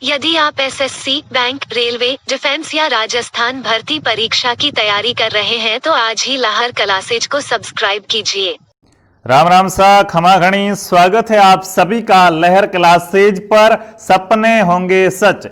यदि आप SSC, bank, railway, defence या राजस्थान भर्ती परीक्षा की तैयारी कर रहे हैं तो आज ही लहर क्लासेज को सब्सक्राइब कीजिए। राम राम सा खमा घणी, स्वागत है आप सभी का लहर क्लासेज पर। सपने होंगे सच।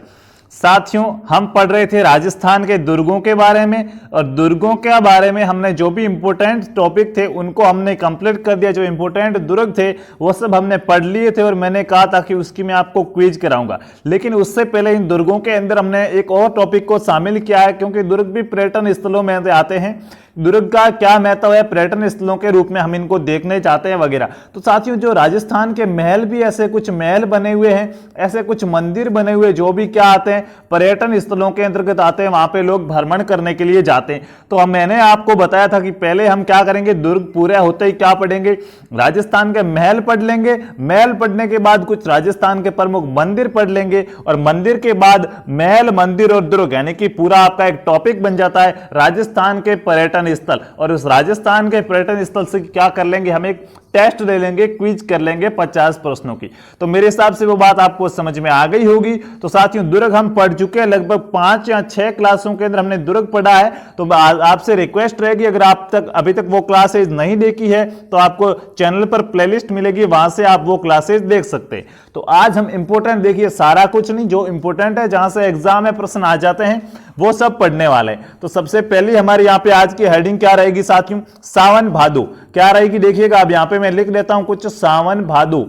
साथियों, हम पढ़ रहे थे राजस्थान के दुर्गों के बारे में, और दुर्गों के बारे में हमने जो भी इंपोर्टेंट टॉपिक थे उनको हमने कंप्लीट कर दिया। जो इंपोर्टेंट दुर्ग थे वो सब हमने पढ़ लिए थे, और मैंने कहा था कि उसकी मैं आपको क्विज कराऊंगा। लेकिन उससे पहले इन दुर्गों के अंदर हमने एक और टॉपिक को शामिल किया है, क्योंकि दुर्ग भी पर्यटन स्थलों में आते हैं। दुर्ग का क्या महत्व है पर्यटन स्थलों के रूप में, हम इनको देखने चाहते हैं वगैरह। तो साथियों, जो राजस्थान के महल भी, ऐसे कुछ महल बने हुए हैं, ऐसे कुछ मंदिर बने हुए जो भी क्या आते हैं, पर्यटन स्थलों के अंतर्गत आते हैं। वहां पे लोग भ्रमण करने के लिए जाते हैं। तो मैंने आपको बताया था कि पहले हम क्या करेंगे, दुर्ग पूरा होते ही क्या पढ़ेंगे, राजस्थान के महल पढ़ लेंगे। महल पढ़ने के बाद कुछ राजस्थान के प्रमुख मंदिर पढ़ लेंगे, और मंदिर के बाद महल, मंदिर और दुर्ग, यानी कि पूरा आपका एक टॉपिक बन जाता है राजस्थान के पर्यटन स्थल। और उस राजस्थान के पर्यटन स्थल से क्या कर लेंगे, हम एक टेस्ट ले लेंगे, क्विज कर लेंगे 50 प्रश्नों की। तो मेरे हिसाब से वो बात आपको समझ में आ गई होगी। तो साथियों, दुर्ग हम पढ़ चुके हैं, लगभग 5 या 6 क्लासों के अंदर हमने दुर्ग पढ़ा है। तो आपसे रिक्वेस्ट रहेगी, अगर आप अभी तक वो क्लासेज नहीं देखी है तो आपको चैनल पर प्लेलिस्ट मिलेगी, वहां से आप वो क्लासेज देख सकते हैं। तो आज हम इंपोर्टेंट, देखिए सारा कुछ नहीं, जो इंपोर्टेंट है, जहां से एग्जाम में प्रश्न आ जाते हैं वो सब पढ़ने वाले हैं। तो सबसे पहले हमारे यहाँ पे आज की हेडिंग क्या रहेगी साथियों, सावन भादो क्या रहेगी। देखिएगा, अब यहाँ पे मैं लिख देता हूं कुछ सावन भादो,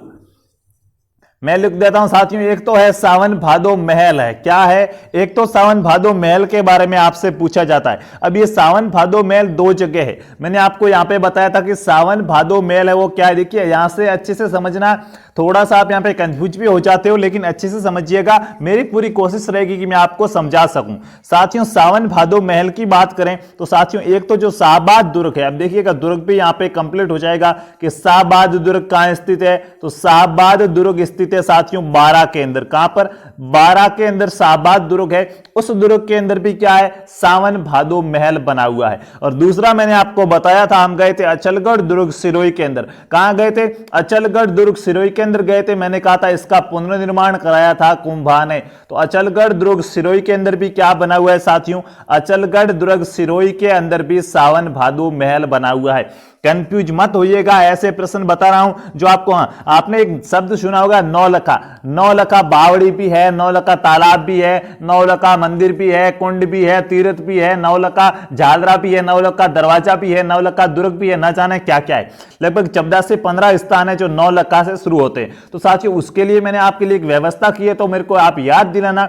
मैं लिख देता हूं साथियों। एक तो है सावन भादो महल है, क्या है, एक तो सावन भादो महल के बारे में आपसे पूछा जाता है। अब ये सावन भादो महल दो जगह है, मैंने आपको यहां पे बताया था कि सावन भादो महल है वो क्या है। देखिए यहां से अच्छे से समझना, थोड़ा सा आप यहां पे कंफ्यूज भी हो जाते हो, लेकिन अच्छे से समझिएगा, मेरी पूरी कोशिश रहेगी कि मैं आपको समझा सकूं। साथियों, सावन भादो महल की बात करें तो साथियों, एक तो जो शाहबाद दुर्ग है, अब देखिएगा दुर्ग भी यहां पे कंप्लीट हो जाएगा कि शाहबाद दुर्ग कहां स्थित है, तो शाहबाद दुर्ग स्थित है साथियों बारां के अंदर। कहां पर, बारां के अंदर शाहबाद दुर्ग है। उस दुर्ग के अंदर भी क्या है, सावन भादो महल बना हुआ है। और दूसरा मैंने आपको बताया था, हम गए थे अचलगढ़ दुर्ग सिरोही के अंदर। कहां गए थे, अचलगढ़ दुर्ग सिरोही के अंदर गए थे। मैंने कहा था इसका पुनर्निर्माण कराया था कुंभा ने। तो अचलगढ़ दुर्ग सिरोही के अंदर भी क्या बना हुआ है साथियों, अचलगढ़ दुर्ग सिरोही के अंदर भी सावन भादो महल बना हुआ है। कंफ्यूज मत होइएगा, ऐसे प्रश्न बता रहा हूं जो आपको, हाँ, आपने एक शब्द सुना होगा नौलखा। नौलखा बावड़ी भी है, नौलखा तालाब भी है, नौलखा मंदिर भी है, कुंड भी है, तीर्थ भी है, नौलखा झालरा भी है, नौलखा दरवाजा भी है, नौलखा दुर्ग भी है, न जाने क्या क्या है। लगभग 14 से 15 स्थान है जो नौलखा से शुरू होते हैं। तो साथियों, उसके लिए मैंने आपके लिए एक व्यवस्था की है, तो मेरे को आप याद दिलाना।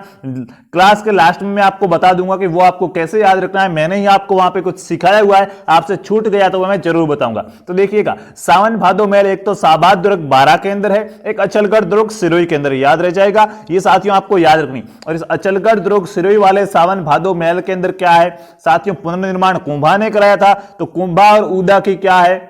क्लास के लास्ट में मैं आपको बता दूंगा कि वो आपको कैसे याद रखना है। मैंने ही आपको वहां पे कुछ सिखाया हुआ है, आपसे छूट गया तो मैं जरूर बताऊंगा। तो देखिएगा, सावन भादो महल एक तो शाहबाद दुर्ग बारां के अंदर है, एक अचलगढ़ दुर्ग सिरोही के अंदर, याद रह जाएगा ये साथियों, आपको याद रखनी। और इस अचलगढ़ दुर्ग सिरोही वाले सावन भादो महल के अंदर क्या है साथियों, पुनर्निर्माण कुंभा ने कराया था। तो कुंभा और ऊदा की क्या है,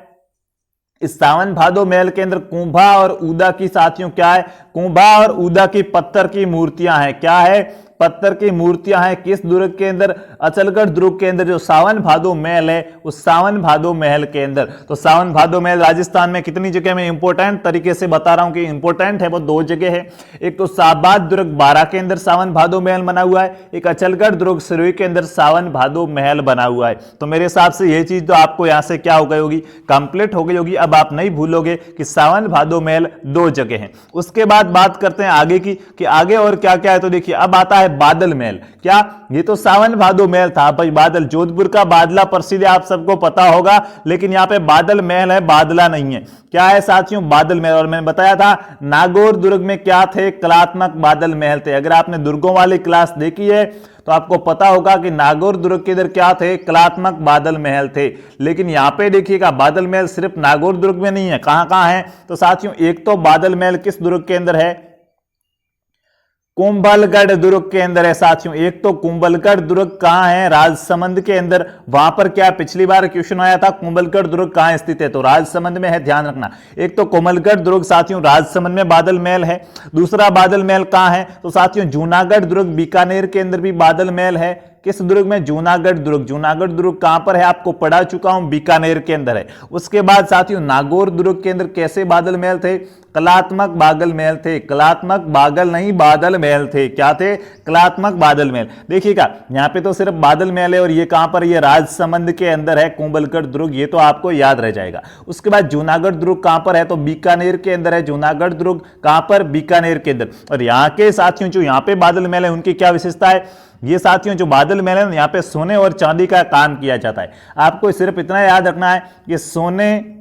इस सावन भादो महल के अंदर कुंभा और ऊदा की साथियों क्या है, कुंभा और ऊदा की पत्थर की मूर्तियां हैं। क्या है, पत्थर की मूर्तियां हैं। किस दुर्ग के अंदर, अचलगढ़ दुर्ग के अंदर, जो सावन भादो महल है उस सावन भादो महल के अंदर। तो सावन भादो महल राजस्थान में कितनी जगह में इंपोर्टेंट तरीके से बता रहा हूं कि इंपोर्टेंट है, वो दो जगह है। एक तो शाहबाद दुर्ग बारां के अंदर सावन भादो महल बना हुआ है, एक अचलगढ़ दुर्ग सिरोही के अंदर सावन भादो महल बना हुआ है। तो मेरे हिसाब से यह चीज तो आपको यहां से क्या हो गई होगी, कंप्लीट हो गई होगी। अब आप नहीं भूलोगे कि सावन भादो महल दो जगह है। उसके बाद बात करते हैं आगे की, कि आगे और क्या क्या है। तो देखिए, अब आता है बादल महल। क्या, ये तो सावन भादो महल था भाई, बादल, जोधपुर का बादला प्रसिद्ध है, आप सबको पता होगा, लेकिन यहां पे बादल महल है, बादला नहीं है। क्या है साथियों, बादल महल। और मैंने बताया था नागौर दुर्ग में क्या थे, कलात्मक बादल महल थे। अगर आपने दुर्गों वाली क्लास देखी है तो आपको पता होगा कि नागौर दुर्ग के इधर क्या थे, कलात्मक बादल महल थे। लेकिन यहां पे देखिएगा, बादल महल सिर्फ नागौर दुर्ग में नहीं है, कहां कहां है। तो साथियों, एक तो बादल महल किस दुर्ग के अंदर है, कुंभलगढ़ दुर्ग के अंदर है साथियों। एक तो कुंभलगढ़ दुर्ग कहां है, राजसमंद के अंदर। वहां पर क्या पिछली बार क्वेश्चन आया था, कुंभलगढ़ दुर्ग कहां स्थित है, तो राजसमंद में है, ध्यान रखना। एक तो कुंभलगढ़ दुर्ग साथियों राजसमंद में बादल महल है। दूसरा बादल महल कहां है, तो साथियों जूनागढ़ दुर्ग बीकानेर के अंदर भी बादल महल है। किस दुर्ग में? जूनागढ़ दुर्ग। जूनागढ़ दुर्ग कहां पर है? आपको पढ़ा चुका हूं, बीकानेर के अंदर है। उसके बाद साथियों नागौर दुर्ग के अंदर कैसे बादल महल थे? कलात्मक बादल महल थे। कलात्मक बादल नहीं, बादल महल थे। क्या थे? कलात्मक बादल महल। देखिएगा यहां पे तो सिर्फ बादल महल है, और ये कहां पर? ये राजसमंद के अंदर है, कुंभलगढ़ दुर्ग। ये तो आपको याद रह जाएगा। उसके बाद जूनागढ़ दुर्ग कहां पर है? तो बीकानेर के अंदर है। जूनागढ़ दुर्ग कहां पर? बीकानेर के अंदर। और यहां के साथियों जो यहां पे बादल महल है उनकी क्या विशेषता है? ये साथियों जो बादल महल है यहां पे सोने और चांदी का काम किया जाता है। आपको सिर्फ इतना याद रखना है कि सोने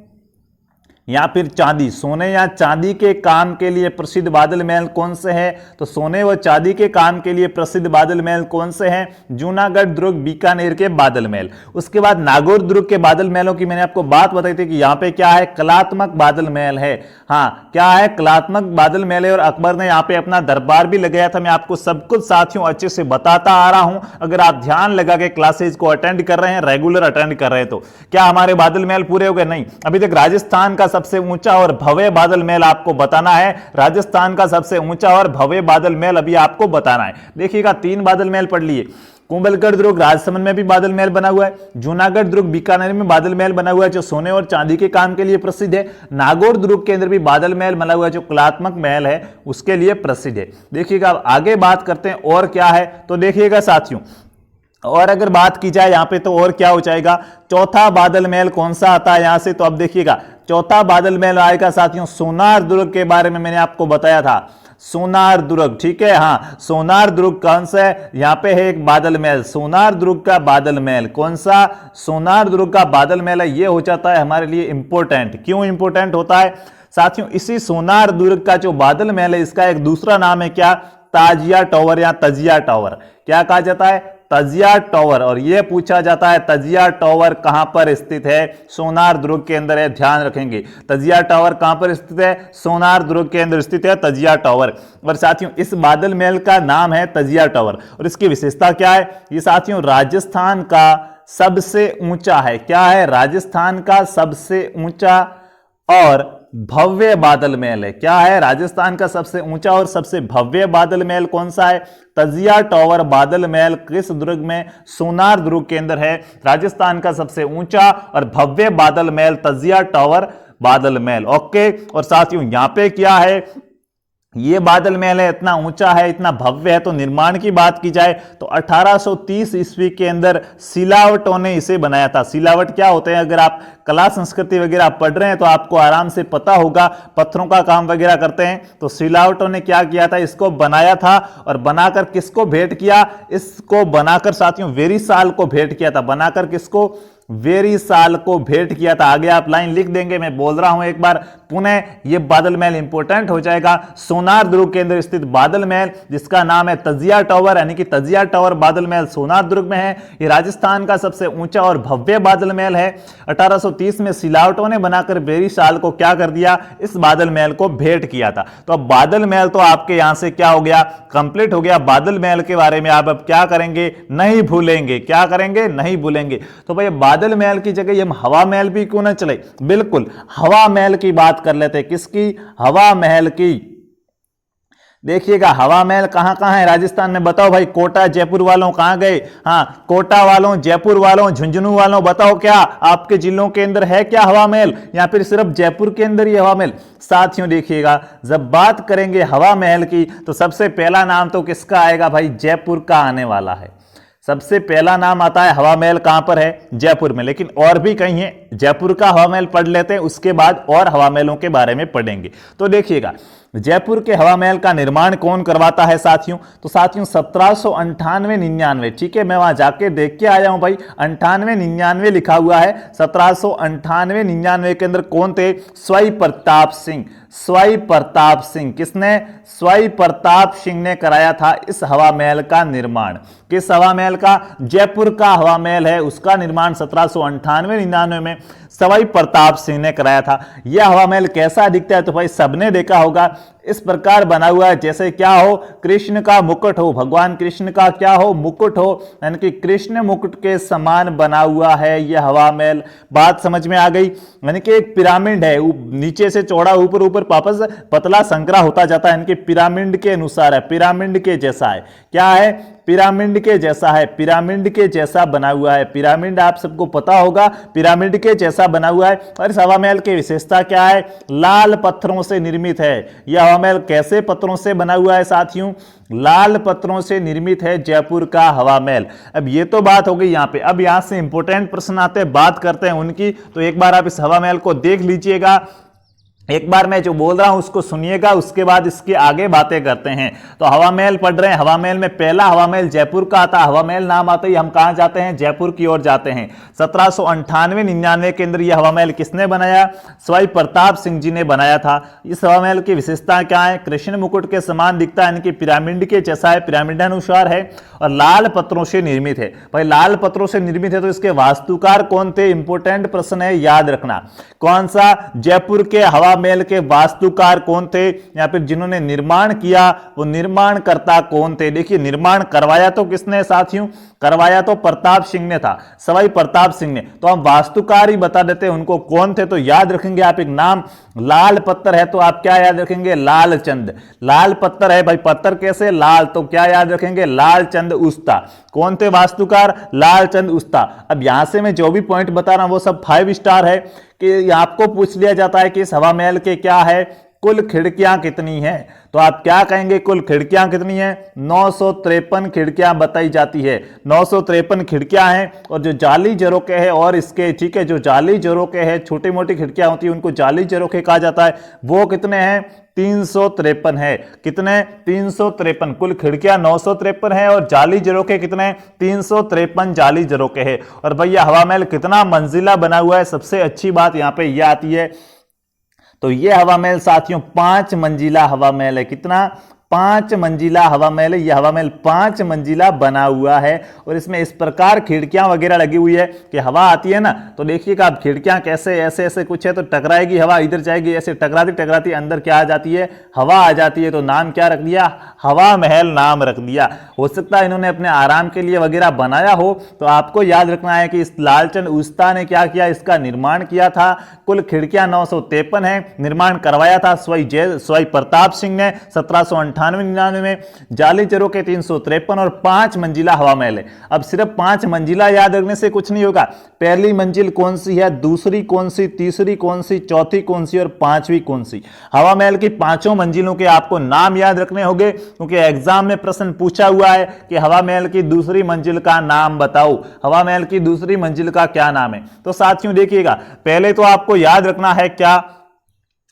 या फिर चांदी, सोने या चांदी के काम के लिए प्रसिद्ध बादल महल कौन से हैं? तो सोने व चांदी के काम के लिए प्रसिद्ध बादल महल कौन से हैं? जूनागढ़ दुर्ग, बीकानेर के बादल महल। उसके बाद नागौर दुर्ग के बादल महलों की मैंने आपको बात बताई थी कि यहां पे क्या है? कलात्मक बादल महल है। हाँ, क्या है? कलात्मक बादल महल है। और अकबर ने यहां पे अपना दरबार भी लगाया था। मैं आपको सब कुछ साथियों अच्छे से बताता आ रहा हूं। अगर आप ध्यान लगा के क्लासेज को अटेंड कर रहे हैं, रेगुलर अटेंड कर रहे हैं, तो क्या हमारे बादल महल पूरे हो गए? नहीं, अभी तक राजस्थान का सबसे ऊंचा और भव्य बादल महल आपको बताना है। राजस्थान का सबसे ऊंचा और भव्य बादल महल अभी आपको बताना है। देखिएगा 3 बादल महल पढ़ लिए। कुंभलगढ़ दुर्ग राजसमंद में भी बादल महल बना हुआ है। जूनागढ़ दुर्ग बीकानेर में बादल महल बना हुआ है जो सोने और चांदी के काम के लिए प्रसिद्ध है। नागौर दुर्ग के अंदर भी बादल महल बना हुआ है जो कलात्मक महल है उसके लिए प्रसिद्ध है। देखिएगा आगे बात करते हैं और क्या है। तो देखिएगा साथियों, और अगर बात की जाए यहां पे तो और क्या हो जाएगा? चौथा बादल महल कौन सा आता है यहां से? तो अब देखिएगा चौथा बादल महल आएगा साथियों सोनार दुर्ग के बारे में मैंने आपको बताया था। सोनार दुर्ग, ठीक है। हाँ, सोनार दुर्ग कौन सा है? यहां पे है एक बादल महल, सोनार दुर्ग का बादल महल। कौन सा? सोनार दुर्ग का बादल महल है। ये हो जाता है हमारे लिए इंपॉर्टेंट। क्यों इंपॉर्टेंट होता है साथियों? इसी सोनार दुर्ग का जो बादल महल है इसका एक दूसरा नाम है क्या? ताजिया टावर या तजिया टावर। क्या कहा जाता है? तजिया टावर। और यह पूछा जाता है तजिया टावर कहां पर स्थित है? सोनार दुर्ग के अंदर है, ध्यान रखेंगे। तजिया टावर कहां पर स्थित है? सोनार दुर्ग के अंदर स्थित है तजिया टावर। और साथियों इस बादल महल का नाम है तजिया टावर। और इसकी विशेषता क्या है? ये साथियों राजस्थान का सबसे ऊंचा है। क्या है? राजस्थान का सबसे ऊंचा और भव्य बादल महल है। क्या है? राजस्थान का सबसे ऊंचा और सबसे भव्य बादल महल कौन सा है? तजिया टावर बादल महल किस दुर्ग में? सोनार दुर्ग के अंदर है। राजस्थान का सबसे ऊंचा और भव्य बादल महल तजिया टावर बादल महल। ओके। और साथियों यहां पे क्या है? ये बादल महल है, इतना ऊंचा है, इतना भव्य है। तो निर्माण की बात की जाए तो 1830 ईस्वी के अंदर सिलावटों ने इसे बनाया था। सिलावट क्या होते हैं? अगर आप कला संस्कृति वगैरह पढ़ रहे हैं तो आपको आराम से पता होगा, पत्थरों का काम वगैरह करते हैं। तो सिलावटों ने क्या किया था? इसको बनाया था। और बनाकर किसको भेंट किया? इसको बनाकर साथियों वेरीसाल को भेंट किया था। बनाकर किसको? वेरीसाल को भेंट किया था। आगे आप लाइन लिख देंगे, मैं बोल रहा हूं एक बार पुनः, ये बादल महल इंपॉर्टेंट हो जाएगा। सोनार दुर्ग के अंदर स्थित बादल महल जिसका नाम है तजिया टावर, यानी कि तजिया टावर बादल महल सोनार दुर्ग में है। ये राजस्थान का सबसे ऊंचा और भव्य बादल महल है। 1830 में सिलावटों ने बनाकर वेरीसाल को क्या कर दिया? इस बादल महल को भेंट किया था। तो अब बादल महल तो आपके यहां से क्या हो गया? कंप्लीट हो गया। बादल महल के बारे में आप अब क्या करेंगे? नहीं भूलेंगे। क्या करेंगे? नहीं भूलेंगे। तो भाई बादल महल की जगह हम हवा महल भी क्यों ना चले? बिल्कुल, हवा महल की बात कर लेते हैं। किसकी? हवा महल की। देखिएगा हवा महल कहां कहां है राजस्थान में? बताओ भाई। कोटा जयपुर वालों कहां गए? हाँ, कोटा वालों, जयपुर वालों, झुंझुनू वालों, बताओ क्या आपके जिलों के अंदर है क्या हवा महल, या फिर सिर्फ जयपुर के अंदर ही हवा महल? साथियों देखिएगा जब बात करेंगे हवा महल की तो सबसे पहला नाम तो किसका आएगा भाई? जयपुर का आने वाला है। सबसे पहला नाम आता है हवा महल कहां पर है? जयपुर में। लेकिन और भी कहीं है। जयपुर का हवा महल पढ़ लेते हैं, उसके बाद और हवा महलों के बारे में पढ़ेंगे। तो देखिएगा जयपुर के हवा महल का निर्माण कौन करवाता है साथियों? तो साथियों 1798-99, ठीक है, मैं वहां जाके देख के आया हूं भाई। 98-99 लिखा हुआ है। 1798-99 के अंदर कौन थे? स्वाई प्रताप सिंह। स्वाई प्रताप सिंह। किसने? स्वाई प्रताप सिंह ने कराया था इस हवा महल का निर्माण। किस हवा महल का? जयपुर का हवा महल है, उसका निर्माण 1798-99 में स्वाई प्रताप सिंह ने कराया था। यह हवा महल कैसा दिखता है? तो भाई सबने देखा होगा, इस प्रकार बना हुआ है जैसे क्या हो? कृष्ण का मुकुट हो। भगवान कृष्ण का क्या हो? मुकुट हो, यानी कि कृष्ण मुकुट के समान बना हुआ है यह हवा महल। बात समझ में आ गई? यानी कि एक पिरामिड है, नीचे से चौड़ा, ऊपर ऊपर वापस पतला संकरा होता जाता है, यानी कि पिरामिड के अनुसार है, पिरामिड के जैसा है। क्या है? पिरामिड के जैसा है, पिरामिड के जैसा बना हुआ है। पिरामिड आप सबको पता होगा, पिरामिड के जैसा बना हुआ है। और इस हवा महल की विशेषता क्या है? लाल पत्थरों से निर्मित है। यह हवा महल कैसे पत्थरों से बना हुआ है साथियों? लाल पत्थरों से निर्मित है जयपुर का हवा महल। अब ये तो बात हो गई यहां पे। अब यहां से इंपॉर्टेंट प्रश्न आते हैं, बात करते हैं उनकी। तो एक बार आप इस हवा महल को देख लीजिएगा, एक बार मैं जो बोल रहा हूं उसको सुनिएगा, उसके बाद इसके आगे बातें करते हैं। तो हवा महल पढ़ रहे हैं। हवा महल में पहला हवा महल जयपुर का आता है। हवा महल नाम आते ही हम कहां जाते हैं? जयपुर की ओर जाते हैं। 1798-99 के अंदर यह हवा महल किसने बनाया? सवाई प्रताप सिंह जी ने बनाया था। इस हवा महल की विशेषता क्या है? कृष्ण मुकुट के समान दिखता है, यानी कि पिरामिड के जैसा है, पिरामिडानुसार है और लाल पत्थरों से निर्मित है। भाई लाल पत्थरों से निर्मित है तो इसके वास्तुकार कौन थे? इंपोर्टेंट प्रश्न है, याद रखना। कौन सा? जयपुर के हवा महल के वास्तुकार कौन थे, या फिर जिन्होंने निर्माण किया वो निर्माणकर्ता कौन थे? देखिए निर्माण करवाया तो किसने साथियों? करवाया तो प्रताप सिंह ने था, सवाई प्रताप सिंह ने। तो हम वास्तुकार ही बता देते हैं उनको कौन थे। तो याद रखेंगे आप एक नाम, लाल पत्थर है तो आप क्या याद रखेंगे? लालचंद। लाल पत्थर है भाई, पत्थर कैसे? लाल, तो क्या याद रखेंगे? लालचंद उस्ता। कौन थे वास्तुकार? लालचंद उस्ता। अब यहां से मैं जो भी पॉइंट बता रहा हूं वो सब 5 स्टार है, कि आपको पूछ लिया जाता है कि इस हवा महल के क्या है, कुल खिड़कियां कितनी हैं? तो आप क्या कहेंगे? कुल खिड़कियां कितनी हैं? 953 खिड़कियां बताई जाती है। 953 खिड़कियां हैं। और जो जाली झरोखे है और इसके, ठीक है, जो जाली झरोखे है, छोटी मोटी खिड़कियां होती है उनको जाली झरोखे कहा जाता है, वो कितने हैं? 353 है। कितने? 353। कुल खिड़कियां 953 है और जाली झरोखे कितने? 353 जाली झरोखे है। और भैया हवा महल कितना मंजिला बना हुआ है? सबसे अच्छी बात यहां पे यह आती है, तो ये हवा महल साथियों 5 मंजिला हवा महल है। कितना? 5 मंजिला हवा महल है। यह हवा महल 5 मंजिला बना हुआ है और इसमें इस प्रकार खिड़कियां वगैरह लगी हुई है कि हवा आती है ना, तो देखिएगा आप खिड़कियां कैसे ऐसे ऐसे कुछ है तो टकराएगी हवा, इधर जाएगी, ऐसे टकराती टकराती अंदर क्या आ जाती है? हवा आ जाती है। तो नाम क्या रख दिया? हवा महल नाम रख दिया। हो सकता है इन्होंने अपने आराम के लिए वगैरह बनाया हो। तो आपको याद रखना है कि इस लालचंद उस्ता ने क्या किया? इसका निर्माण किया था। कुल खिड़कियां 953 है, निर्माण करवाया था सवाई प्रताप सिंह ने 1798-99 में। जाली झरोखे 353 और 5 मंजिला हवा महल है। अब सिर्फ 5 मंजिला याद रखने से कुछ नहीं होगा। पहली मंजिल कौन सी है, दूसरी कौन सी, तीसरी कौन सी, चौथी कौन सी और पांचवी कौन सी? हवा महल की 5 मंजिलों के आपको नाम याद रखने होंगे, क्योंकि एग्जाम में प्रश्न पूछा हुआ है कि हवा महल की दूसरी मंजिल का नाम बताओ। हवा महल की दूसरी मंजिल का क्या नाम है? तो साथियों देखिएगा, पहले तो आपको याद रखना है क्या,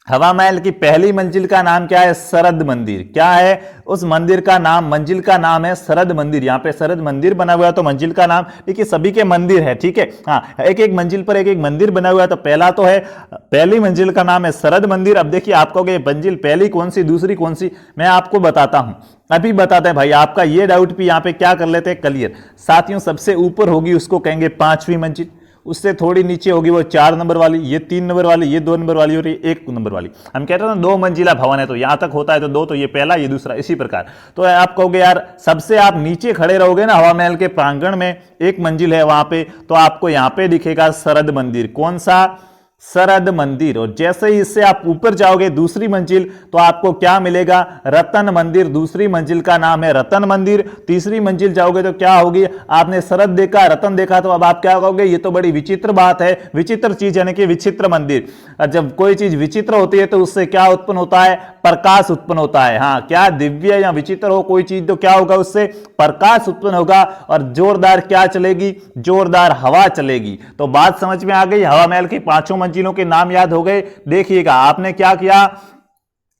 हवा महल की पहली मंजिल का नाम क्या है? सरद मंदिर। क्या है उस मंदिर का नाम? मंजिल का नाम है सरद मंदिर। यहाँ पे सरद मंदिर बना हुआ है तो मंजिल का नाम, देखिए सभी के मंदिर है, ठीक है, हाँ, एक एक मंजिल पर एक एक मंदिर बना हुआ है। तो पहला तो है, पहली मंजिल का नाम है सरद मंदिर। अब देखिए आप कहोगे मंजिल पहली कौन सी, दूसरी कौन सी? मैं आपको बताता हूं, अभी बताते हैं भाई। आपका ये डाउट भी यहाँ पे क्या कर लेते हैं क्लियर। साथियों सबसे ऊपर होगी उसको कहेंगे 5वीं मंजिल, उससे थोड़ी नीचे होगी वो 4 नंबर वाली, ये 3 नंबर वाली, ये 2 नंबर वाली और ये 1 नंबर वाली। हम कहते हैं ना 2 मंजिला भवन है तो यहां तक होता है तो 2, तो ये पहला ये दूसरा, इसी प्रकार। तो आप कहोगे यार सबसे आप नीचे खड़े रहोगे ना हवा महल के प्रांगण में, 1 मंजिल है वहां पे, तो आपको यहां पे दिखेगा सरद मंदिर। कौन सा? सरद मंदिर। और जैसे ही इससे आप ऊपर जाओगे दूसरी मंजिल तो आपको क्या मिलेगा? रतन मंदिर। दूसरी मंजिल का नाम है रतन मंदिर। तीसरी मंजिल जाओगे तो क्या होगी? आपने सरद देखा, रतन देखा, तो अब आप क्या कहोगे? ये तो बड़ी विचित्र बात है, विचित्र चीज, यानी कि विचित्र मंदिर। जब कोई चीज विचित्र होती है तो उससे क्या उत्पन्न होता है? प्रकाश उत्पन्न होता है। हाँ, क्या दिव्य या विचित्र हो कोई चीज तो क्या होगा? उससे प्रकाश उत्पन्न होगा और जोरदार क्या चलेगी? जोरदार हवा चलेगी। तो बात समझ में आ गई। हवा महल की 5 मंजिलों के नाम याद हो गए। देखिएगा आपने क्या किया,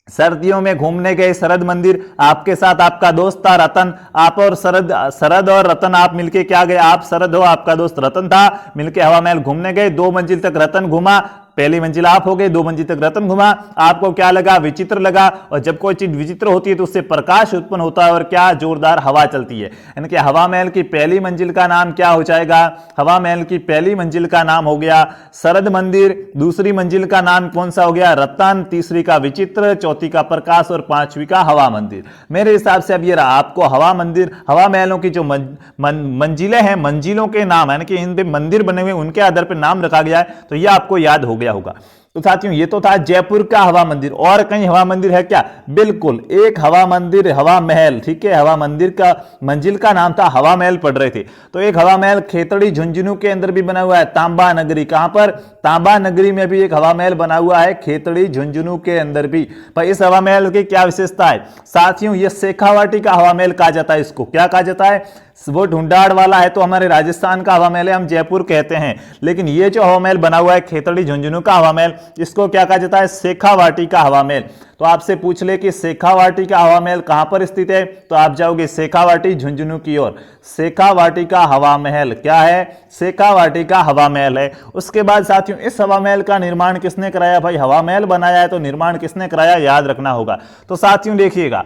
सर्दियों में घूमने गए सरद मंदिर, आपके साथ आपका दोस्त था रतन, आप और सरद और रतन आप मिलके क्या गए? आप सरद हो, आपका दोस्त रतन था, मिलके हवा महल घूमने गए। 2 मंजिल तक रतन घूमा, पहली मंजिल आप हो गए, 2 मंजिल तक रतन घुमा। आपको क्या लगा? विचित्र लगा। और जब कोई चीज विचित्र होती है तो उससे प्रकाश उत्पन्न होता है और क्या? जोरदार हवा चलती है। यानी कि हवा महल की पहली मंजिल का नाम क्या हो जाएगा? हवा महल की पहली मंजिल का नाम हो गया सरद मंदिर। दूसरी मंजिल का नाम कौन सा हो गया? रतन। तीसरी का विचित्र, चौथी का प्रकाश और 5वीं का हवा मंदिर। मेरे हिसाब से अब ये रहा, आपको हवा मंदिर, हवा महलों की जो मंजिलें हैं, मंजिलों के नाम, यानी कि इन पे मंदिर बने हुए उनके आधार पर नाम रखा गया है, तो ये आपको याद हो गया होगा। तो साथियों ये तो था जयपुर का हवा मंदिर। और कहीं हवा मंदिर है क्या? बिल्कुल, एक हवा मंदिर, हवा महल, ठीक है, हवा मंदिर का मंजिल का नाम था हवा महल पढ़ रहे थे। तो एक हवा महल खेतड़ी झुंझुनू के अंदर भी बना हुआ है, तांबा नगरी। कहां पर? तांबा नगरी में भी एक हवा महल बना हुआ है, खेतड़ी झुंझुनू के अंदर भी। पर इस हवा महल की क्या विशेषता है साथियों? ये शेखावाटी का हवा महल कहा जाता है। इसको क्या कहा जाता है? वो ढूंढाड़ वाला है तो हमारे राजस्थान का हवा महल है, हम जयपुर कहते हैं। लेकिन ये जो हवा महल बना हुआ है खेतड़ी झुंझुनू का हवा महल, इसको क्या कहा जाता है? शेखावाटी का हवा महल। तो आपसे पूछ ले कि शेखावाटी का हवा महल कहां पर स्थित है, तो आप जाओगे शेखावाटी झुंझुनू की ओर। शेखावाटी का हवा महल क्या है? शेखावाटी का हवा महल है। उसके बाद साथियों इस हवा महल का निर्माण किसने कराया? भाई हवा महल बनाया है तो निर्माण किसने कराया, याद रखना होगा। तो साथियों देखिएगा,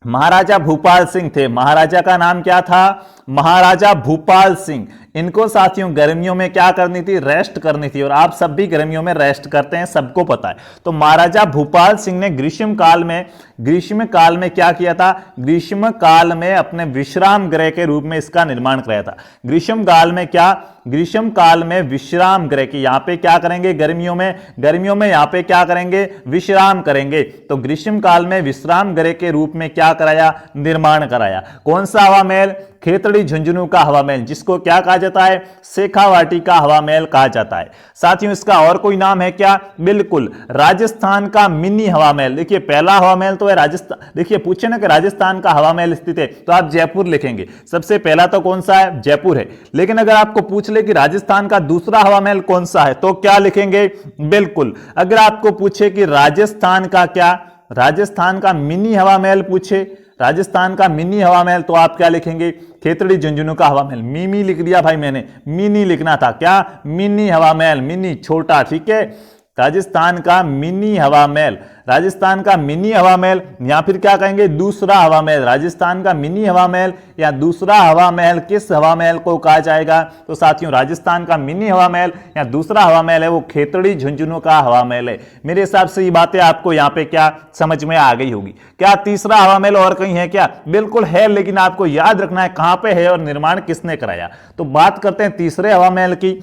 महाराजा भूपाल सिंह थे। महाराजा का नाम क्या था? महाराजा भूपाल सिंह। इनको साथियों गर्मियों में क्या करनी थी? रेस्ट करनी थी। और आप सब भी गर्मियों में रेस्ट करते हैं, सबको पता है। तो महाराजा भूपाल सिंह ने ग्रीष्म काल में क्या किया था? ग्रीष्म काल में अपने विश्राम गृह के रूप में इसका निर्माण कराया था। ग्रीष्म काल में क्या? ग्रीष्म काल में विश्राम गृह की, यहां पे क्या करेंगे? गर्मियों में यहां पे क्या करेंगे? विश्राम करेंगे। तो ग्रीष्म काल में विश्राम गृह के रूप में क्या कराया? निर्माण कराया। कौन सा हवा महल? खेतड़ी झुंझुनू का हवा महल, जिसको क्या कहा जाता है? शेखावाटी का हवा महल कहा जाता है। साथियों इसका और कोई नाम है क्या? बिल्कुल, राजस्थान का मिनी हवा महल। देखिए पहला हवा महल तो है राजस्थान, देखिए पूछे ना कि राजस्थान का हवा महल स्थित है तो आप जयपुर लिखेंगे। सबसे पहला तो कौन सा है? जयपुर है। लेकिन अगर आपको पूछ ले कि राजस्थान का दूसरा हवा महल कौन सा है तो क्या लिखेंगे? बिल्कुल, अगर आपको पूछे कि राजस्थान का मिनी हवा महल पूछे, राजस्थान का मिनी हवा महल, तो आप क्या लिखेंगे? खेतड़ी झुंझुनू का हवा महल। मिनी लिख दिया भाई मैंने, मिनी लिखना था। क्या? मिनी हवा महल, मिनी छोटा, ठीक है। राजस्थान का मिनी हवा महल, राजस्थान का मिनी हवा महल, या फिर क्या कहेंगे? दूसरा हवा महल। राजस्थान का मिनी हवा महल या दूसरा हवा महल, किस हवा महल को कहा जाएगा? तो साथियों राजस्थान का मिनी हवा महल या दूसरा हवा महल है वो खेतड़ी झुंझुनू का हवा महल है। मेरे हिसाब से ये बातें आपको यहाँ पे क्या समझ में आ गई होगी। क्या तीसरा हवा महल और कहीं है क्या? बिल्कुल है, लेकिन आपको याद रखना है कहां पे है और निर्माण किसने कराया। तो बात करते हैं तीसरे हवा महल की।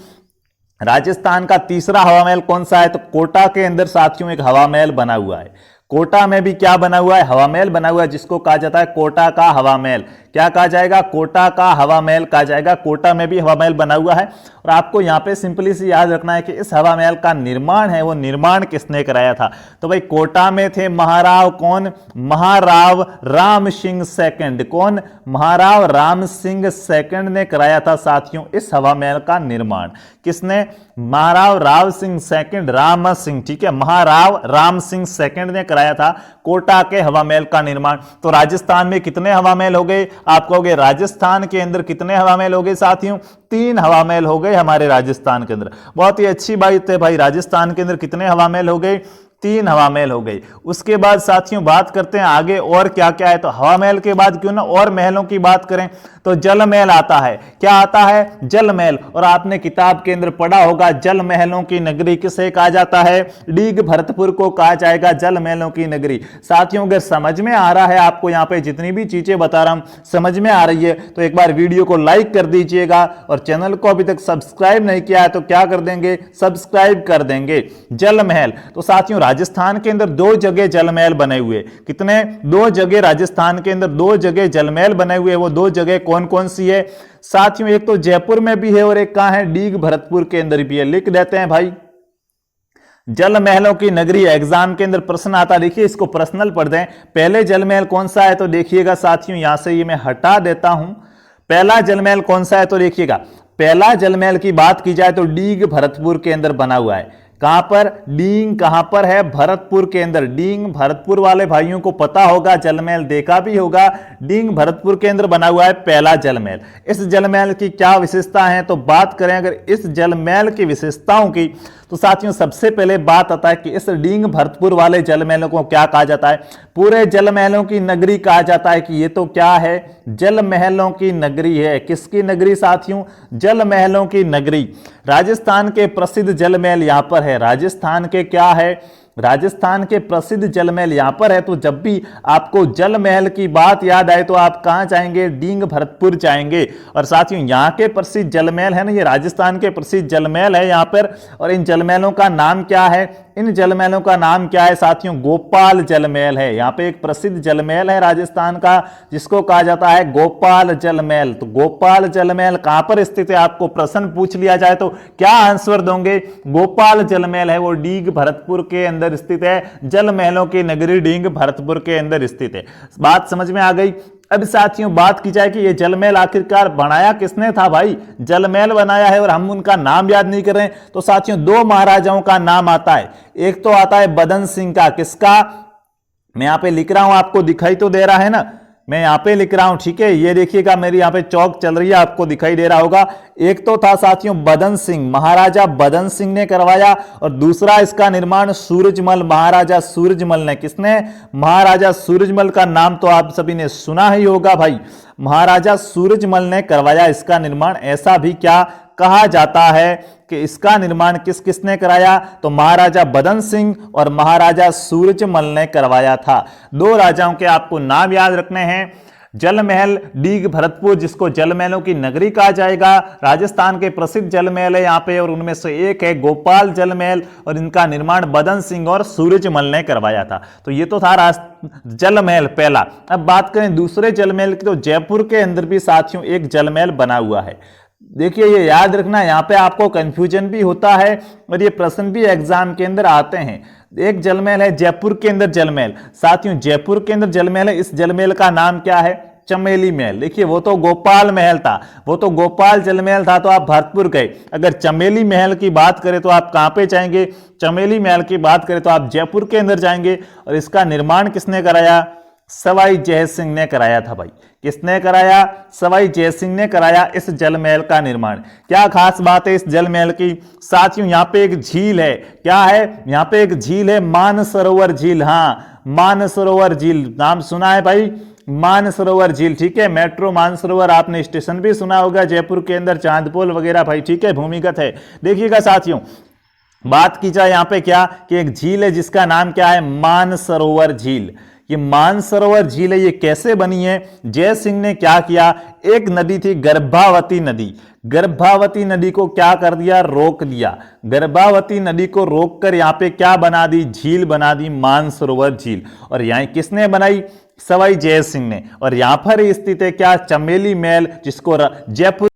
राजस्थान का तीसरा हवा महल कौन सा है? तो कोटा के अंदर साथियों एक हवा महल बना हुआ है। कोटा में भी क्या बना हुआ है? हवा महल बना हुआ है, जिसको कहा जाता है कोटा का हवा महल। क्या कहा जाएगा? कोटा का हवा महल कहा जाएगा। कोटा में भी हवा महल बना हुआ है। और आपको यहां पे सिंपली सी याद रखना है कि इस हवा महल का निर्माण है वो निर्माण किसने कराया था? तो भाई कोटा में थे महाराव कौन? महाराव राम सिंह सेकंड। कौन? महाराव राम सिंह सेकंड ने कराया था साथियों इस हवा महल का निर्माण। किसने? महाराव राव सिंह सेकंड, राम सिंह, ठीक है, महाराव राम सिंह सेकंड ने कराया था कोटा के हवा महल का निर्माण। तो राजस्थान में कितने हवा महल हो गए? आप कहोगे राजस्थान के अंदर कितने हवा महल हो गए साथियों? 3 हवा महल हो गए हमारे राजस्थान के अंदर। बहुत ही अच्छी बात है भाई, राजस्थान के अंदर कितने हवा महल हो गए? 3 हवा महल हो गई। उसके बाद साथियों बात करते हैं आगे और क्या क्या है। तो हवा महल के बाद क्यों ना और महलों की बात करें तो जल महल आता है। क्या आता है? जल महल। और आपने किताब के अंदर पढ़ा होगा जल महलों की नगरी किसे कहा जाता है? डीग भरतपुर को कहा जाएगा जल महलों की नगरी। साथियों अगर समझ में आ रहा है आपको, यहाँ पे जितनी भी चीजें बता रहा हूं समझ में आ रही है तो एक बार वीडियो को लाइक कर दीजिएगा। और चैनल को अभी तक सब्सक्राइब नहीं किया है तो क्या कर देंगे? सब्सक्राइब कर देंगे। जल महल, तो साथियों राजस्थान के अंदर 2 जगह जल महल बने हुए। कितने? 2 जगह राजस्थान के अंदर 2 जगह जल महल बने हुए। वो 2 जगह कौन कौन सी है साथियों? एक तो जयपुर में भी है और एक कहां है? डीग भरतपुर के अंदर भी है। लिख देते हैं भाई जल महलों की नगरी। एग्जाम के अंदर प्रश्न आता, देखिए इसको पर्सनल पढ़ दें। पहले जल महल कौन सा है तो देखिएगा साथियों, यहां से ये मैं हटा देता हूं। पहला जल महल कौन सा है तो देखिएगा, पहला जल महल की बात की जाए तो डीग भरतपुर के अंदर बना हुआ है। कहां पर? डींग कहां पर है? भरतपुर के अंदर। डींग भरतपुर वाले भाइयों को पता होगा, जल महल देखा भी होगा। डींग भरतपुर के अंदर बना हुआ है पहला जल महल। इस जल महल की क्या विशेषता है तो बात करें अगर इस जल महल की विशेषताओं की तो साथियों सबसे पहले बात आता है कि इस डींग भरतपुर वाले जल महलों को क्या कहा जाता है? पूरे जल महलों की नगरी कहा जाता है कि ये तो क्या है? जल महलों की नगरी है। किसकी नगरी साथियों? जल महलों की नगरी। राजस्थान के प्रसिद्ध जल महल यहां पर है। राजस्थान के क्या है? राजस्थान के प्रसिद्ध जल महल यहां पर है। तो जब भी आपको जल महल की बात याद आए तो आप कहां जाएंगे, डींग भरतपुर जाएंगे। और साथियों यहाँ के प्रसिद्ध जल महल है ना, ये राजस्थान के प्रसिद्ध जल महल है यहाँ पर। और इन जल महलों का नाम क्या है, इन जल महलों का नाम क्या है साथियों, गोपाल जल महल है। यहाँ पे एक प्रसिद्ध जल महल है राजस्थान का जिसको कहा जाता है गोपाल जल महल। तो गोपाल जल महल कहां पर स्थित है, आपको प्रश्न पूछ लिया जाए तो क्या आंसर दोगे, गोपाल जल महल है वो डींग भरतपुर के अंदर स्थित है। जल महलों की नगरी डींग भरतपुर के अंदर स्थित है। बात समझ में आ गई। अब साथियों बात की जाए कि ये जलमहल आखिरकार बनाया किसने था भाई, जलमहल बनाया है और हम उनका नाम याद नहीं कर रहे हैं। तो साथियों दो महाराजाओं का नाम आता है, एक तो आता है बदन सिंह का, किसका, मैं यहां पे लिख रहा हूं, आपको दिखाई तो दे रहा है ना, मैं यहां पे लिख रहा हूं, ठीक है, ये देखिएगा मेरी यहां पे चौक चल रही है, आपको दिखाई दे रहा होगा। एक तो था साथियों बदन सिंह, महाराजा बदन सिंह ने करवाया, और दूसरा इसका निर्माण सूरजमल, महाराजा सूरजमल ने। किसने, महाराजा सूरजमल का नाम तो आप सभी ने सुना ही होगा भाई, महाराजा सूरजमल ने करवाया इसका निर्माण। ऐसा भी क्या कहा जाता है कि इसका निर्माण किस किसने कराया, तो महाराजा बदन सिंह और महाराजा सूरजमल ने करवाया था। दो राजाओं के आपको नाम याद रखने हैं। जल महल डींग भरतपुर जिसको जल महलों की नगरी कहा जाएगा, राजस्थान के प्रसिद्ध जल महल है यहाँ पे, और उनमें से एक है गोपाल जल महल, और इनका निर्माण बदन सिंह और सूरजमल ने करवाया था। तो ये तो था जल महल पहला। अब बात करें दूसरे जल महल की, तो जयपुर के अंदर भी साथियों एक जल महल बना हुआ है। देखिए ये याद रखना, यहाँ पे आपको कंफ्यूजन भी होता है और ये प्रश्न भी एग्जाम के अंदर आते हैं। एक जलमहल है जयपुर के अंदर जलमहल, साथियों जयपुर के अंदर जलमहल है, इस जलमहल का नाम क्या है, चमेली महल। देखिए वो तो गोपाल महल था, वो तो गोपाल जलमहल था, तो आप भरतपुर गए। अगर चमेली महल की बात करें तो आप कहां पे जाएंगे, चमेली महल की बात करें तो आप जयपुर के अंदर जाएंगे। और इसका निर्माण किसने कराया, सवाई जय सिंह ने कराया था भाई। किसने कराया, सवाई जय सिंह ने कराया इस जलमहल का निर्माण। क्या खास बात है इस जलमहल की, साथियों यहाँ पे एक झील है, क्या है, यहाँ पे एक झील है, मानसरोवर झील। हाँ मानसरोवर झील नाम सुना है भाई, मानसरोवर झील, ठीक है। मेट्रो मानसरोवर आपने स्टेशन भी सुना होगा जयपुर के अंदर, चांदपोल वगैरह भाई, ठीक है, भूमिगत है। देखिएगा साथियों बात की जाए यहाँ पे क्या कि एक झील है जिसका नाम क्या है, मानसरोवर झील। ये मानसरोवर झील है, ये कैसे बनी है, जय सिंह ने क्या किया, एक नदी थी गर्भावती नदी, गर्भावती नदी को क्या कर दिया, रोक दिया। गर्भावती नदी को रोककर यहाँ पे क्या बना दी, झील बना दी, मानसरोवर झील। और यहाँ किसने बनाई, सवाई जय सिंह ने। और यहां पर स्थित है क्या, चमेली महल, जिसको जयपुर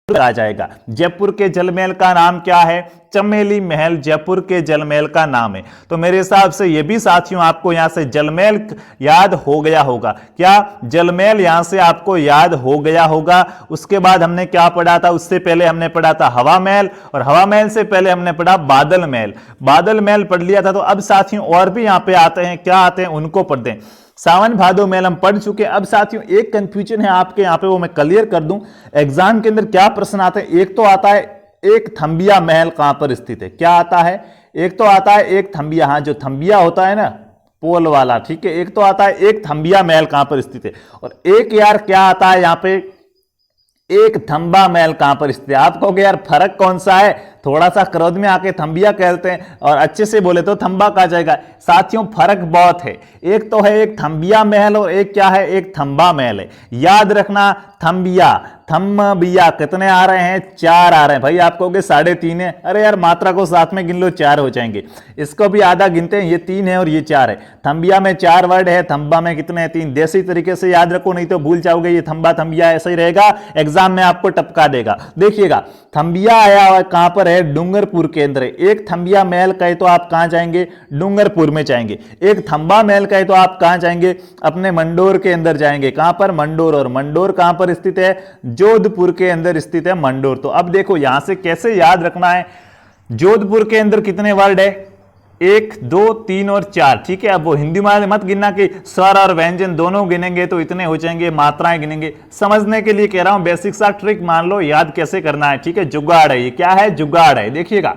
कहा जाएगा। जयपुर के जलमहल का नाम क्या है, चमेली महल जयपुर के जलमहल का नाम है। तो मेरे हिसाब से ये भी साथियों आपको यहां से जलमहल याद हो गया होगा। क्या जलमहल यहां से आपको याद हो गया होगा। उसके बाद हमने क्या पढ़ा था, उससे पहले हमने पढ़ा था हवा महल, और हवा महल से पहले हमने पढ़ा बादल महल। बादल महल पढ़ लिया था। तो अब साथियों और भी यहां पे आते हैं, क्या आते हैं उनको पढ़ दें। सावन भादो महल हम पढ़ चुके। अब साथियों एक कंफ्यूजन है आपके यहाँ पे, वो मैं क्लियर कर दूं। एग्जाम के अंदर क्या प्रश्न आते हैं, एक तो आता है एक थंबिया महल कहां पर स्थित है, क्या आता है, एक तो आता है एक थंबिया, हाँ जो थंबिया होता है ना पोल वाला, ठीक है, एक तो आता है एक थंबिया महल कहां पर स्थित है, और एक यार क्या आता है यहाँ पे, एक थंबा महल कहां पर स्थित है। आप कहोगे यार फर्क कौन सा है, थोड़ा सा क्रोध में आके थंबिया कहते हैं और अच्छे से बोले तो थंबा कहा जाएगा। साथियों फर्क बहुत है, एक तो है एक थंबिया महल और एक क्या है, एक थंबा महल है। याद रखना थंबिया थम्बिया कितने आ रहे हैं, 4 आ रहे हैं भाई। आप कहोगे 3.5 है, अरे यार मात्रा को साथ में गिन लो 4 हो जाएंगे। इसको भी आधा गिनते हैं, ये 3 है और ये 4 है। थंबिया में 4 वर्ड है, थंबा में कितने हैं, 3। देसी तरीके से याद रखो नहीं तो भूल जाओगे। ये थंबा थंबिया ऐसा ही रहेगा, एग्जाम में आपको टपका देगा। देखिएगा थंबिया आया हुआ कहां पर है, डूंगरपुर के अंदर है। एक थंबिया महल कहे तो आप कहां जाएंगे, डूंगरपुर में जाएंगे। एक थंबा महल कहे तो आप कहां जाएंगे, अपने मंडोर के अंदर जाएंगे। कहां पर, मंडोर। और मंडोर कहां पर स्थित है, जोधपुर के अंदर स्थित है मंडोर। तो अब देखो यहां से कैसे याद रखना है, जोधपुर के अंदर कितने वर्ड है, 1 2 3 और 4, ठीक है। अब वो हिंदी में मत गिनना कि स्वर और व्यंजन दोनों गिनेंगे तो इतने हो जाएंगे, मात्राएं गिनेंगे। समझने के लिए कह रहा हूं, बेसिक सा ट्रिक मान लो, याद कैसे करना है, ठीक है। जुगाड़ है, ये क्या है, जुगाड़ है। देखिएगा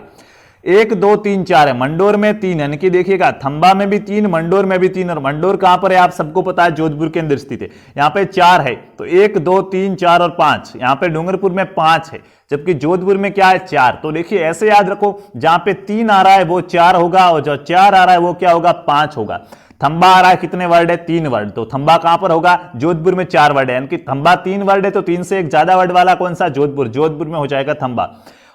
1 2 3 4 है, मंडोर में 3, यानी कि देखिएगा थंबा में भी 3, मंडोर में भी 3, और मंडोर कहां पर है आप सबको पता है जोधपुर के अंदर स्थित है। यहां पे 4 है, तो 1 2 3 4 और 5, यहां पे डूंगरपुर में 5 है, जबकि जोधपुर में क्या है 4। तो देखिए ऐसे याद रखो, जहां पे 3 आ रहा है वो 4 होगा, और जो 4 आ रहा है वो क्या होगा 5 होगा। थंबा आ रहा है, कितने वर्ड है 3 वर्ड, तो थंबा कहां पर होगा जोधपुर में 4 वर्ड है, यानी कि थंबा 3 वर्ड है, तो 3 से एक ज्यादा वर्ड वाला कौन सा जोधपुर, जोधपुर में हो जाएगा थंबा।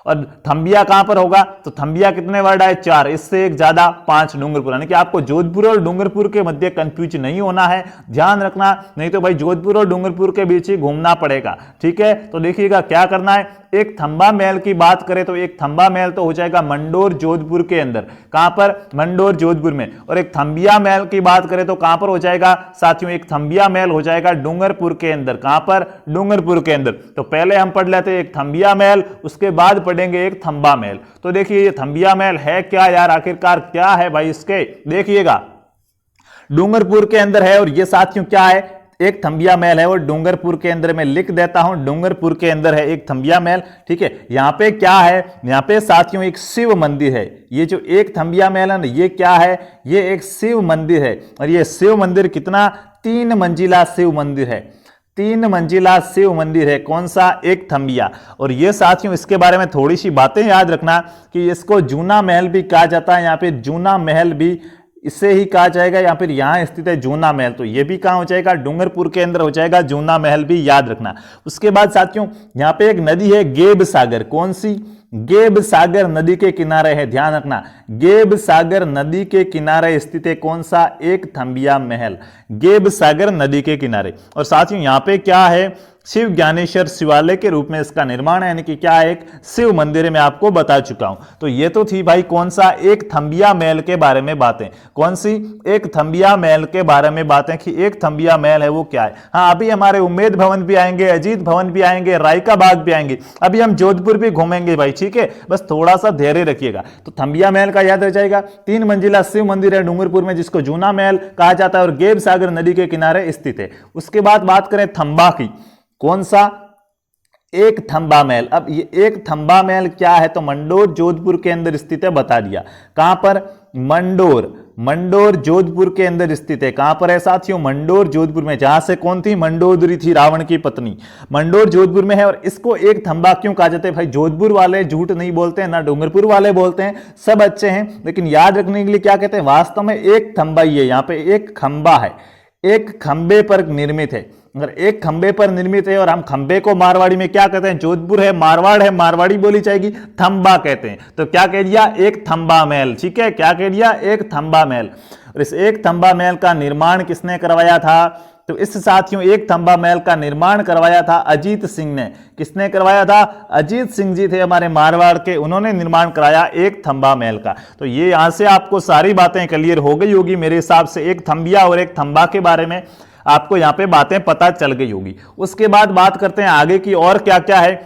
और थंबिया कहां पर होगा, तो थंबिया कितने वर्ड आए 4, इससे एक ज्यादा 5 डूंगरपुर, यानी कि आपको जोधपुर और डूंगरपुर के मध्य कंफ्यूज नहीं होना है, ध्यान रखना, नहीं तो भाई जोधपुर और डूंगरपुर के बीच ही घूमना पड़ेगा, ठीक है। तो देखिएगा क्या करना है, एक थंबा महल की बात करें तो एक थंबा महल तो हो जाएगा मंडोर जोधपुर के अंदर, कहां पर मंडोर जोधपुर में, और एक थंबिया महल की बात करें तो कहां पर हो जाएगा साथियों, एक थंबिया महल हो जाएगा डूंगरपुर के अंदर, कहां पर डूंगरपुर के अंदर। तो पहले हम पढ़ लेते हैं एक थंबिया महल, उसके बाद पढ़ेंगे एक थंबा महल। तो देखिए ये थंबिया महल है क्या यार, आखिरकार क्या है भाई इसके, देखिएगा डूंगरपुर के अंदर है, और ये साथियों क्या है एक थंबिया महल है, और डूंगरपुर के अंदर मैं लिख देता हूं, डूंगरपुर के अंदर है एक थंबिया महल, ठीक है। यहां पे क्या है, यहां पे साथियों एक शिव मंदिर है, ये जो एक थंबिया महल है ये क्या है, ये एक शिव मंदिर है, और ये शिव मंदिर कितना 3 मंजिला शिव मंदिर है, 3 मंजिला शिव मंदिर है, कौन सा एक थंबिया। और ये साथियों इसके बारे में थोड़ी सी बातें याद रखना कि इसको जूना महल भी कहा जाता है, यहाँ पे जूना महल भी इसे ही कहा जाएगा, या फिर यहां स्थित है जूना महल, तो ये भी कहां हो जाएगा डूंगरपुर के अंदर हो जाएगा जूना महल भी, याद रखना। उसके बाद साथियों यहां पे एक नदी है गेब सागर, कौन सी, गेब सागर नदी के किनारे है, ध्यान रखना, गेब सागर नदी के किनारे स्थित है कौन सा एक थंबिया महल, गेब सागर नदी के किनारे। और साथियों यहां पे क्या है शिव ज्ञानेश्वर शिवालय के रूप में इसका निर्माण है, यानी कि क्या एक शिव मंदिर है, मैं आपको बता चुका हूं। तो ये तो थी भाई कौन सा एक थंबिया महल के बारे में बातें, कौन सी एक थंबिया महल के बारे में बातें कि एक थंबिया महल है वो क्या है। हाँ अभी हमारे उम्मेद भवन भी आएंगे, अजीत भवन भी आएंगे, रायका बाग भी आएंगे, अभी हम जोधपुर भी घूमेंगे भाई, ठीक है, बस थोड़ा सा धैर्य रखिएगा। तो थंबिया महल का याद रह जाएगा, 3 मंजिला शिव मंदिर है डूंगरपुर में जिसको जूना महल कहा जाता है, और गेब सागर नदी के किनारे स्थित है। उसके बाद बात करें थंबा की, कौन सा एक थंबा महल। अब ये एक थंबा महल क्या है, तो मंडोर जोधपुर के अंदर स्थित है, बता दिया कहां पर, मंडोर, मंडोर जोधपुर के अंदर स्थित है, कहां पर है साथियों मंडोर जोधपुर में, जहां से कौन थी मंडोदरी थी रावण की पत्नी, मंडोर जोधपुर में है। और इसको एक थंबा क्यों कहा जाता है भाई, जोधपुर वाले झूठ नहीं बोलते हैं ना डूंगरपुर वाले बोलते हैं, सब अच्छे हैं, लेकिन याद रखने के लिए क्या कहते हैं, वास्तव में एक थंबा ही है, यहां पे एक खंबा है, एक खंबे पर निर्मित है, अगर एक खंबे पर निर्मित है, और हम खंबे को मारवाड़ी में क्या कहते हैं, जोधपुर है मारवाड़ है, मारवाड़ी बोली जाएगी, थंबा कहते हैं। तो क्या कह दिया एक थंबा महल, ठीक है, क्या कह दिया एक थंबा महल। और इस एक थंबा महल का निर्माण किसने करवाया था, तो इस साथियों एक थंबा महल का निर्माण करवाया था अजीत सिंह ने, किसने करवाया था, अजीत सिंह जी थे हमारे मारवाड़ के, उन्होंने निर्माण कराया एक थंबा महल का। तो ये यहां से आपको सारी बातें क्लियर हो गई होगी मेरे हिसाब से, एक थंबिया और एक थंबा के बारे में आपको यहां पे बातें पता चल गई होगी। उसके बाद बात करते हैं आगे की और क्या क्या है।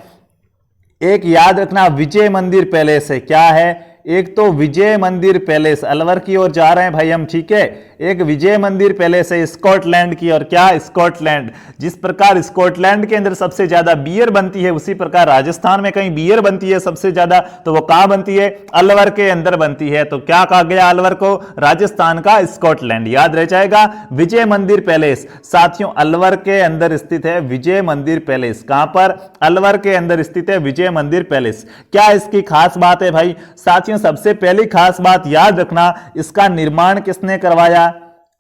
एक याद रखना विजय मंदिर पैलेस है, क्या है, एक तो विजय मंदिर पैलेस, अलवर की ओर जा रहे हैं भाई हम, ठीक है, एक विजय मंदिर पैलेस है स्कॉटलैंड की, और क्या स्कॉटलैंड, जिस प्रकार स्कॉटलैंड के अंदर सबसे ज्यादा बियर बनती है उसी प्रकार राजस्थान में कहीं बियर बनती है सबसे ज्यादा, तो वो कहां बनती है, अलवर के अंदर बनती है। तो क्या कहा गया अलवर को, राजस्थान का स्कॉटलैंड, याद रह जाएगा विजय मंदिर पैलेस। साथियों अलवर के अंदर स्थित है विजय मंदिर पैलेस, कहां पर, अलवर के अंदर स्थित है विजय मंदिर पैलेस। क्या इसकी खास बात है भाई, साथियों सबसे पहली खास बात याद रखना, इसका निर्माण किसने करवाया,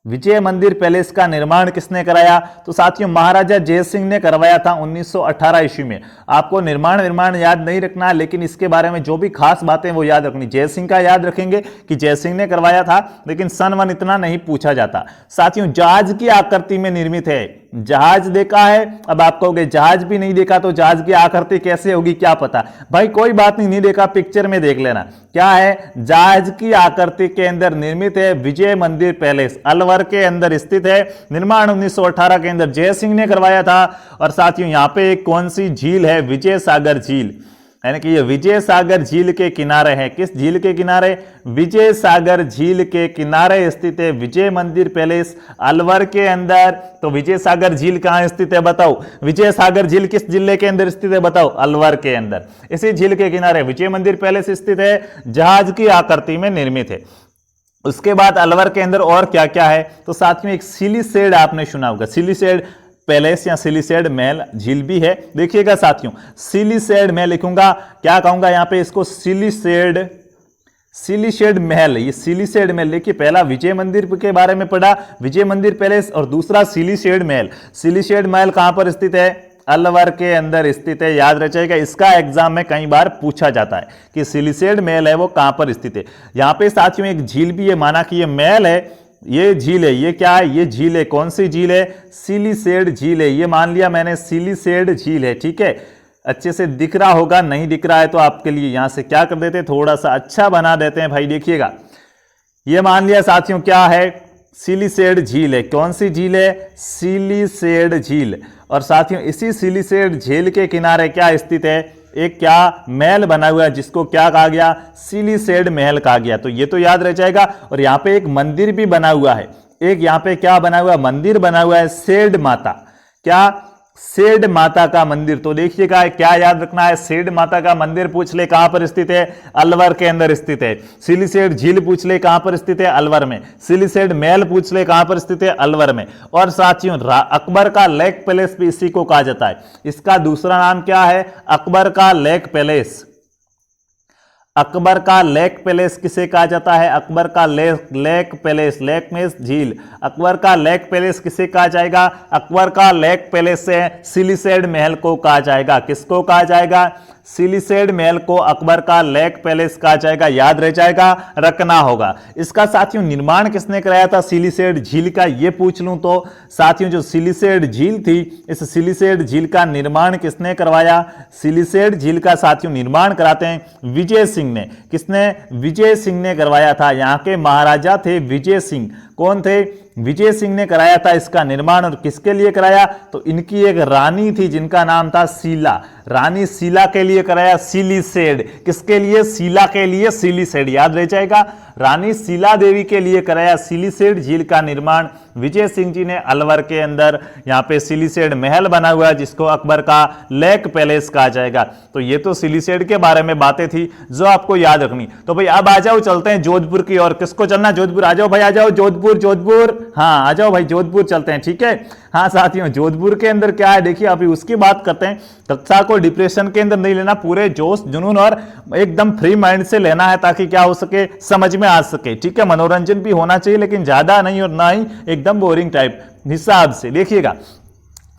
विजय मंदिर पैलेस का निर्माण किसने कराया, तो साथियों महाराजा जय सिंह ने करवाया था 1918 ईस्वी में। आपको निर्माण याद नहीं रखना, लेकिन इसके बारे में जो भी खास बातें वो याद रखनी। जय सिंह का याद रखेंगे कि जय सिंह ने करवाया था, लेकिन सन वन इतना नहीं पूछा जाता। साथियों जहाज की आकृति में निर्मित है, जहाज देखा है, अब आप कहोगे जहाज भी नहीं देखा तो जहाज की आकृति कैसे होगी, क्या पता भाई, कोई बात नहीं देखा पिक्चर में देख लेना। क्या है, जहाज की आकृति के अंदर निर्मित है विजय मंदिर पैलेस, अलवर के अंदर स्थित है, निर्माण 1918 के अंदर जय सिंह ने करवाया था। और साथियों यहां पे एक कौन सी झील है, विजय सागर झील, यानी कि ये विजय सागर झील के किनारे है। किस झील के किनारे? विजय सागर झील के किनारे स्थित है विजय मंदिर पैलेस अलवर के अंदर। तो विजय सागर झील कहाँ स्थित है बताओ? विजय सागर झील किस जिले के अंदर स्थित है बताओ? अलवर के अंदर। इसी झील के किनारे विजय मंदिर पैलेस स्थित है, जहाज की आकृति में निर्मित है। उसके बाद अलवर के अंदर और क्या क्या है? तो साथ में एक सिलीसेड आपने सुना होगा, सिलीसेड पैलेस या सिलीसेड महल झील भी है। देखिएगा साथियों, सिलीसेड मैं लिखूंगा, क्या कहूंगा यहाँ पे इसको? सिलीसेड महल। ये सिलीसेड महल, देखिए पहला विजय मंदिर के बारे में पढ़ा, विजय मंदिर पैलेस, और दूसरा सिलीसेड महल। सिलीसेड महल कहां पर स्थित है? अलवर के अंदर स्थित है। याद रखिएगा, इसका एग्जाम में कई बार पूछा जाता है कि सिलीसेड महल है वो कहां पर स्थित है। यहां पे साथियों एक झील भी है, माना कि ये महल है, ये झील है, ये क्या है? ये झील है। कौन सी झील है? सिलीसेड झील है। ये मान लिया मैंने सिलीसेड झील है, ठीक है। अच्छे से दिख रहा होगा, नहीं दिख रहा है तो आपके लिए यहां से क्या कर देते हैं, थोड़ा सा अच्छा बना देते हैं भाई। देखिएगा, ये मान लिया साथियों क्या है? सिलीसेड झील है। कौन सी झील है? सिलीसेड झील। और साथियों इसी सिलीसेड झील के किनारे क्या स्थित है? एक क्या महल बना हुआ है, जिसको क्या कहा गया? सिलीसेड महल कहा गया। तो ये तो याद रह जाएगा। और यहाँ पे एक मंदिर भी बना हुआ है, एक यहाँ पे क्या बना हुआ है? मंदिर बना हुआ है, सेड माता। क्या? सेड माता का मंदिर। तो देखिएगा क्या याद रखना है? सेड माता का मंदिर पूछ ले कहां पर स्थित है? अलवर के अंदर स्थित है। सिलीसेड झील पूछ ले कहां पर स्थित है? अलवर में। सिलीसेड महल पूछ ले कहां पर स्थित है? अलवर में। और साथियों अकबर का लेक पैलेस भी इसी को कहा जाता है। इसका दूसरा नाम क्या है? अकबर का लेक पैलेस। अकबर का लेक पैलेस किसे कहा जाता है? अकबर का लेक पैलेस, लेक में झील। अकबर का लेक पैलेस किसे कहा जाएगा? अकबर का लेक पैलेस से सिलीसेड महल को कहा जाएगा। किसको कहा जाएगा? सिलीसेड महल को अकबर का लेक पैलेस कहा जाएगा। याद रह जाएगा, रखना होगा। इसका साथियों निर्माण किसने कराया था सिलीसेड झील का? ये पूछ लूं तो साथियों जो सिलीसेड झील थी, इस सिलीसेड झील का निर्माण किसने करवाया? सिलीसेड झील का साथियों निर्माण कराते हैं विजय सिंह ने। किसने? विजय सिंह ने करवाया था। यहाँ के महाराजा थे विजय सिंह। कौन थे? विजय सिंह ने कराया था इसका निर्माण। और किसके लिए कराया? तो इनकी एक रानी थी जिनका नाम था शीला। रानी शीला के लिए कराया सिलीसेड। किसके लिए? शीला के लिए सिलीसेड। याद रह जाएगा, रानी शीला देवी के लिए कराया सिलीसेड झील का निर्माण विजय सिंह जी ने अलवर के अंदर। यहाँ पे सिलीसेड महल बना हुआ है जिसको अकबर का लेक पैलेस कहा जाएगा। तो ये तो सिलीसेड के बारे में बातें थी जो आपको याद रखनी। तो भाई अब आ जाओ, चलते हैं जोधपुर की ओर। किसको चलना? जोधपुर। आ जाओ भाई, आ जाओ जोधपुर। जोधपुर, हाँ आ जाओ भाई, जोधपुर चलते हैं, ठीक है। हाँ साथियों, जोधपुर के अंदर क्या है देखिए, अभी उसकी बात करते हैं। कक्षा को डिप्रेशन के अंदर नहीं लेना, पूरे जोश जुनून और एकदम फ्री माइंड से लेना है ताकि क्या हो सके, समझ में आ सके, ठीक है। मनोरंजन भी होना चाहिए लेकिन ज्यादा नहीं और ना ही एकदम बोरिंग टाइप हिसाब से। देखिएगा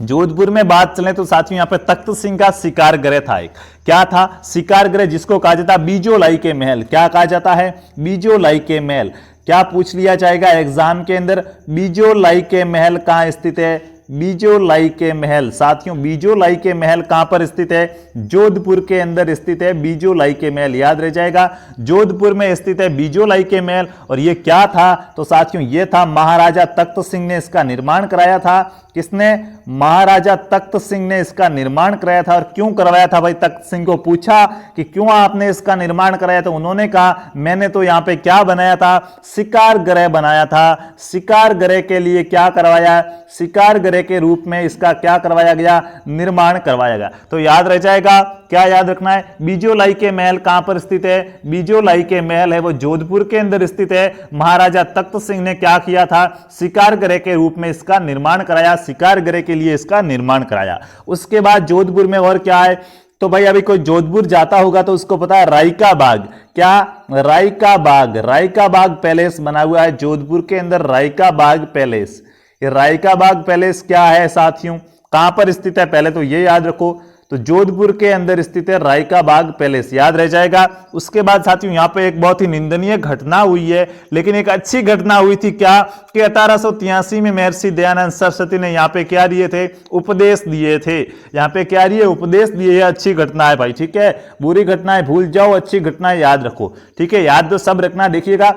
जोधपुर में बात चले तो साथियों यहाँ पे तख्त सिंह का शिकार गृह था। एक क्या था? शिकार गृह, जिसको कहा जाता है बीजोलाई के महल। क्या कहा जाता है? बीजोलाई के महल। क्या पूछ लिया जाएगा एग्जाम के अंदर? बीजोलाई के महल कहां स्थित है? बीजोलाई के महल। साथियों बीजोलाई के महल कहां पर स्थित है? जोधपुर के अंदर स्थित है बीजोलाई के महल। याद रह जाएगा, जोधपुर में स्थित है बीजोलाई के महल। और ये क्या था? तो साथियों ये था महाराजा तख्त सिंह ने इसका निर्माण कराया था। किसने? महाराजा तख्त सिंह ने इसका निर्माण कराया था। और क्यों करवाया था भाई? तख्त सिंह को पूछा कि क्यों आपने इसका निर्माण कराया, तो उन्होंने कहा मैंने तो यहाँ पे क्या बनाया था? शिकार गृह बनाया था। शिकार गृह के लिए क्या करवाया? शिकार गृह के रूप में इसका क्या करवाया गया? निर्माण करवाया गया। तो याद रह जाएगा, क्या याद रखना है? बीजोलाई के महल कहां पर स्थित है? बीजोलाई के महल है वो जोधपुर के अंदर स्थित है। महाराजा तख्त सिंह ने क्या किया था? शिकार गृह के रूप में इसका निर्माण कराया, शिकार गृह के लिए इसका निर्माण कराया। उसके बाद जोधपुर में और क्या है? तो भाई अभी कोई जोधपुर जाता होगा तो उसको पता है रायका बाग। क्या? रायका बाग। रायका बाग पैलेस बना हुआ है जोधपुर के अंदर, रायका बाग पैलेस। ये रायका बाग पैलेस क्या है साथियों, कहां पर स्थित है? पहले तो ये याद रखो, तो जोधपुर के अंदर स्थित है रायका बाग पैलेस। याद रह जाएगा। उसके बाद साथियों यहाँ पे एक बहुत ही निंदनीय घटना हुई है, लेकिन एक अच्छी घटना हुई थी। क्या? कि 1883 में महर्षि दयानंद सरस्वती ने यहाँ पे क्या दिए थे? उपदेश दिए थे। यहाँ पे क्या दिए? उपदेश दिए। अच्छी घटना है भाई, ठीक है। बुरी घटनाएं भूल जाओ, अच्छी घटनाएं याद रखो, ठीक है। याद तो सब रखना। देखिएगा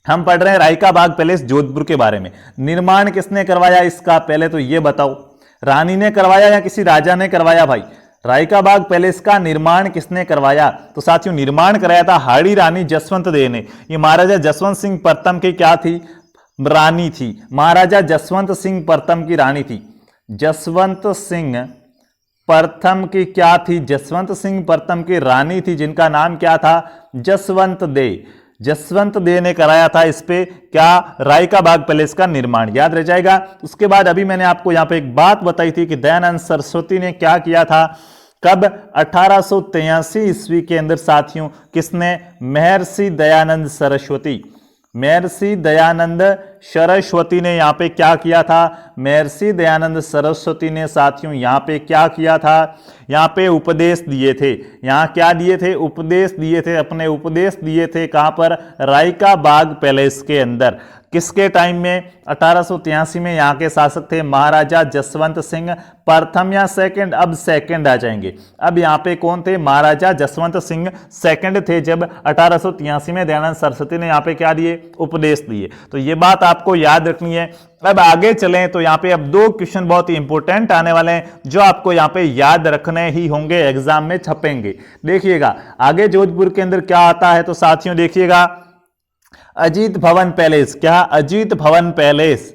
हम पढ़ रहे हैं रायका बाग पैलेस जोधपुर के बारे में। निर्माण किसने करवाया इसका? पहले तो ये बताओ, रानी ने करवाया या किसी राजा ने करवाया? भाई राय का बाग पैलेस का निर्माण किसने करवाया? तो साथियों निर्माण कराया था हाड़ी रानी जसवंत देव ने। ये महाराजा जसवंत सिंह प्रथम की क्या थी? रानी थी। महाराजा जसवंत सिंह प्रथम की रानी थी। जसवंत सिंह प्रथम की क्या थी? जसवंत सिंह प्रथम की रानी थी, जिनका नाम क्या था? जसवंत दे। जसवंत दे ने कराया था इस पे क्या? राय का बाग पैलेस का निर्माण। याद रह जाएगा। उसके बाद अभी मैंने आपको यहां पे एक बात बताई थी कि दयानंद सरस्वती ने क्या किया था? कब? 1883 ईस्वी के अंदर साथियों किसने? महर्षि दयानंद सरस्वती। महर्षि दयानंद सरस्वती ने यहां पे क्या किया था? महर्षि दयानंद सरस्वती ने साथियों यहां पे क्या किया था? यहां पे उपदेश दिए थे। यहां क्या दिए थे? उपदेश दिए थे। अपने उपदेश दिए थे कहां पर? राय का बाग पैलेस के अंदर। किसके टाइम में? 1883 में। यहां के शासक थे महाराजा जसवंत सिंह प्रथम या सेकंड? अब सेकंड आ जाएंगे। अब यहां पे कौन थे? महाराजा जसवंत सिंह सेकंड थे, जब 1883 में दयानंद सरस्वती ने यहां पे क्या दिए? उपदेश दिए। तो ये बात आपको याद रखनी है। अब आगे चलें तो यहां पे अब दो क्वेश्चन बहुत ही इंपॉर्टेंट आने वाले हैं, जो आपको यहां पे याद रखने ही होंगे, एग्जाम में छपेंगे। देखिएगा आगे जोधपुर के अंदर क्या आता है। तो साथियों देखिएगा, अजीत भवन पैलेस। क्या? अजीत भवन पैलेस।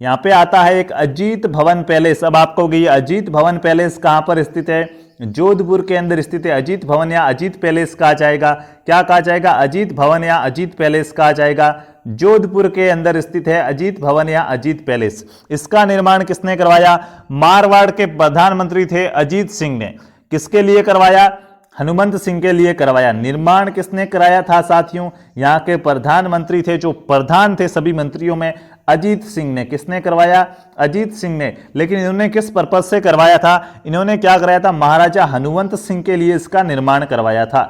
यहां पे आता है एक अजीत भवन पैलेस। अब आपको ये अजीत भवन पैलेस कहां पर स्थित है? जोधपुर के अंदर स्थित है। अजीत भवन या अजीत पैलेस कहा जाएगा। क्या कहा जाएगा? अजीत भवन या अजीत पैलेस कहा जाएगा। जोधपुर के अंदर स्थित है अजीत भवन या अजीत पैलेस। इसका निर्माण किसने करवाया? मारवाड़ के प्रधानमंत्री थे अजीत सिंह ने। किसके लिए करवाया? हनुमंत सिंह के लिए करवाया। निर्माण किसने कराया था साथियों? यहाँ के प्रधानमंत्री थे, जो प्रधान थे सभी मंत्रियों में, अजीत सिंह ने। किसने करवाया? अजीत सिंह ने। लेकिन इन्होंने किस पर्पज से करवाया था? इन्होंने क्या कराया था? महाराजा हनुमंत सिंह के लिए इसका निर्माण करवाया था।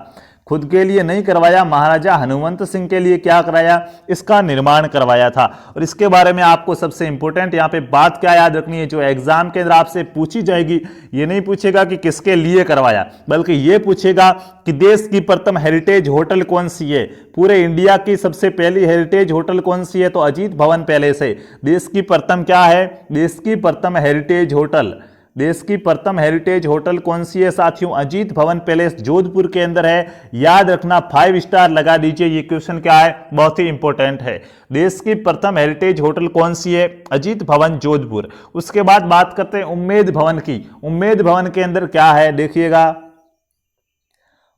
खुद के लिए नहीं करवाया, महाराजा हनुमंत सिंह के लिए क्या कराया? इसका निर्माण करवाया था। और इसके बारे में आपको सबसे इंपॉर्टेंट यहाँ पे बात क्या याद रखनी है, जो एग्जाम के अंदर आपसे पूछी जाएगी। ये नहीं पूछेगा कि किसके लिए करवाया, बल्कि ये पूछेगा कि देश की प्रथम हेरिटेज होटल कौन सी है। पूरे इंडिया की सबसे पहली हेरिटेज होटल कौन सी है? तो अजीत भवन पैलेस है। देश की प्रथम क्या है? देश की प्रथम हेरिटेज होटल। देश की प्रथम हेरिटेज होटल कौन सी है साथियों? अजीत भवन पैलेस जोधपुर के अंदर है। याद रखना, 5 स्टार लगा दीजिए। ये क्वेश्चन क्या है? बहुत ही इंपॉर्टेंट है। देश की प्रथम हेरिटेज होटल कौन सी है? अजीत भवन जोधपुर। उसके बाद बात करते हैं उम्मेद भवन की। उम्मेद भवन के अंदर क्या है? देखिएगा,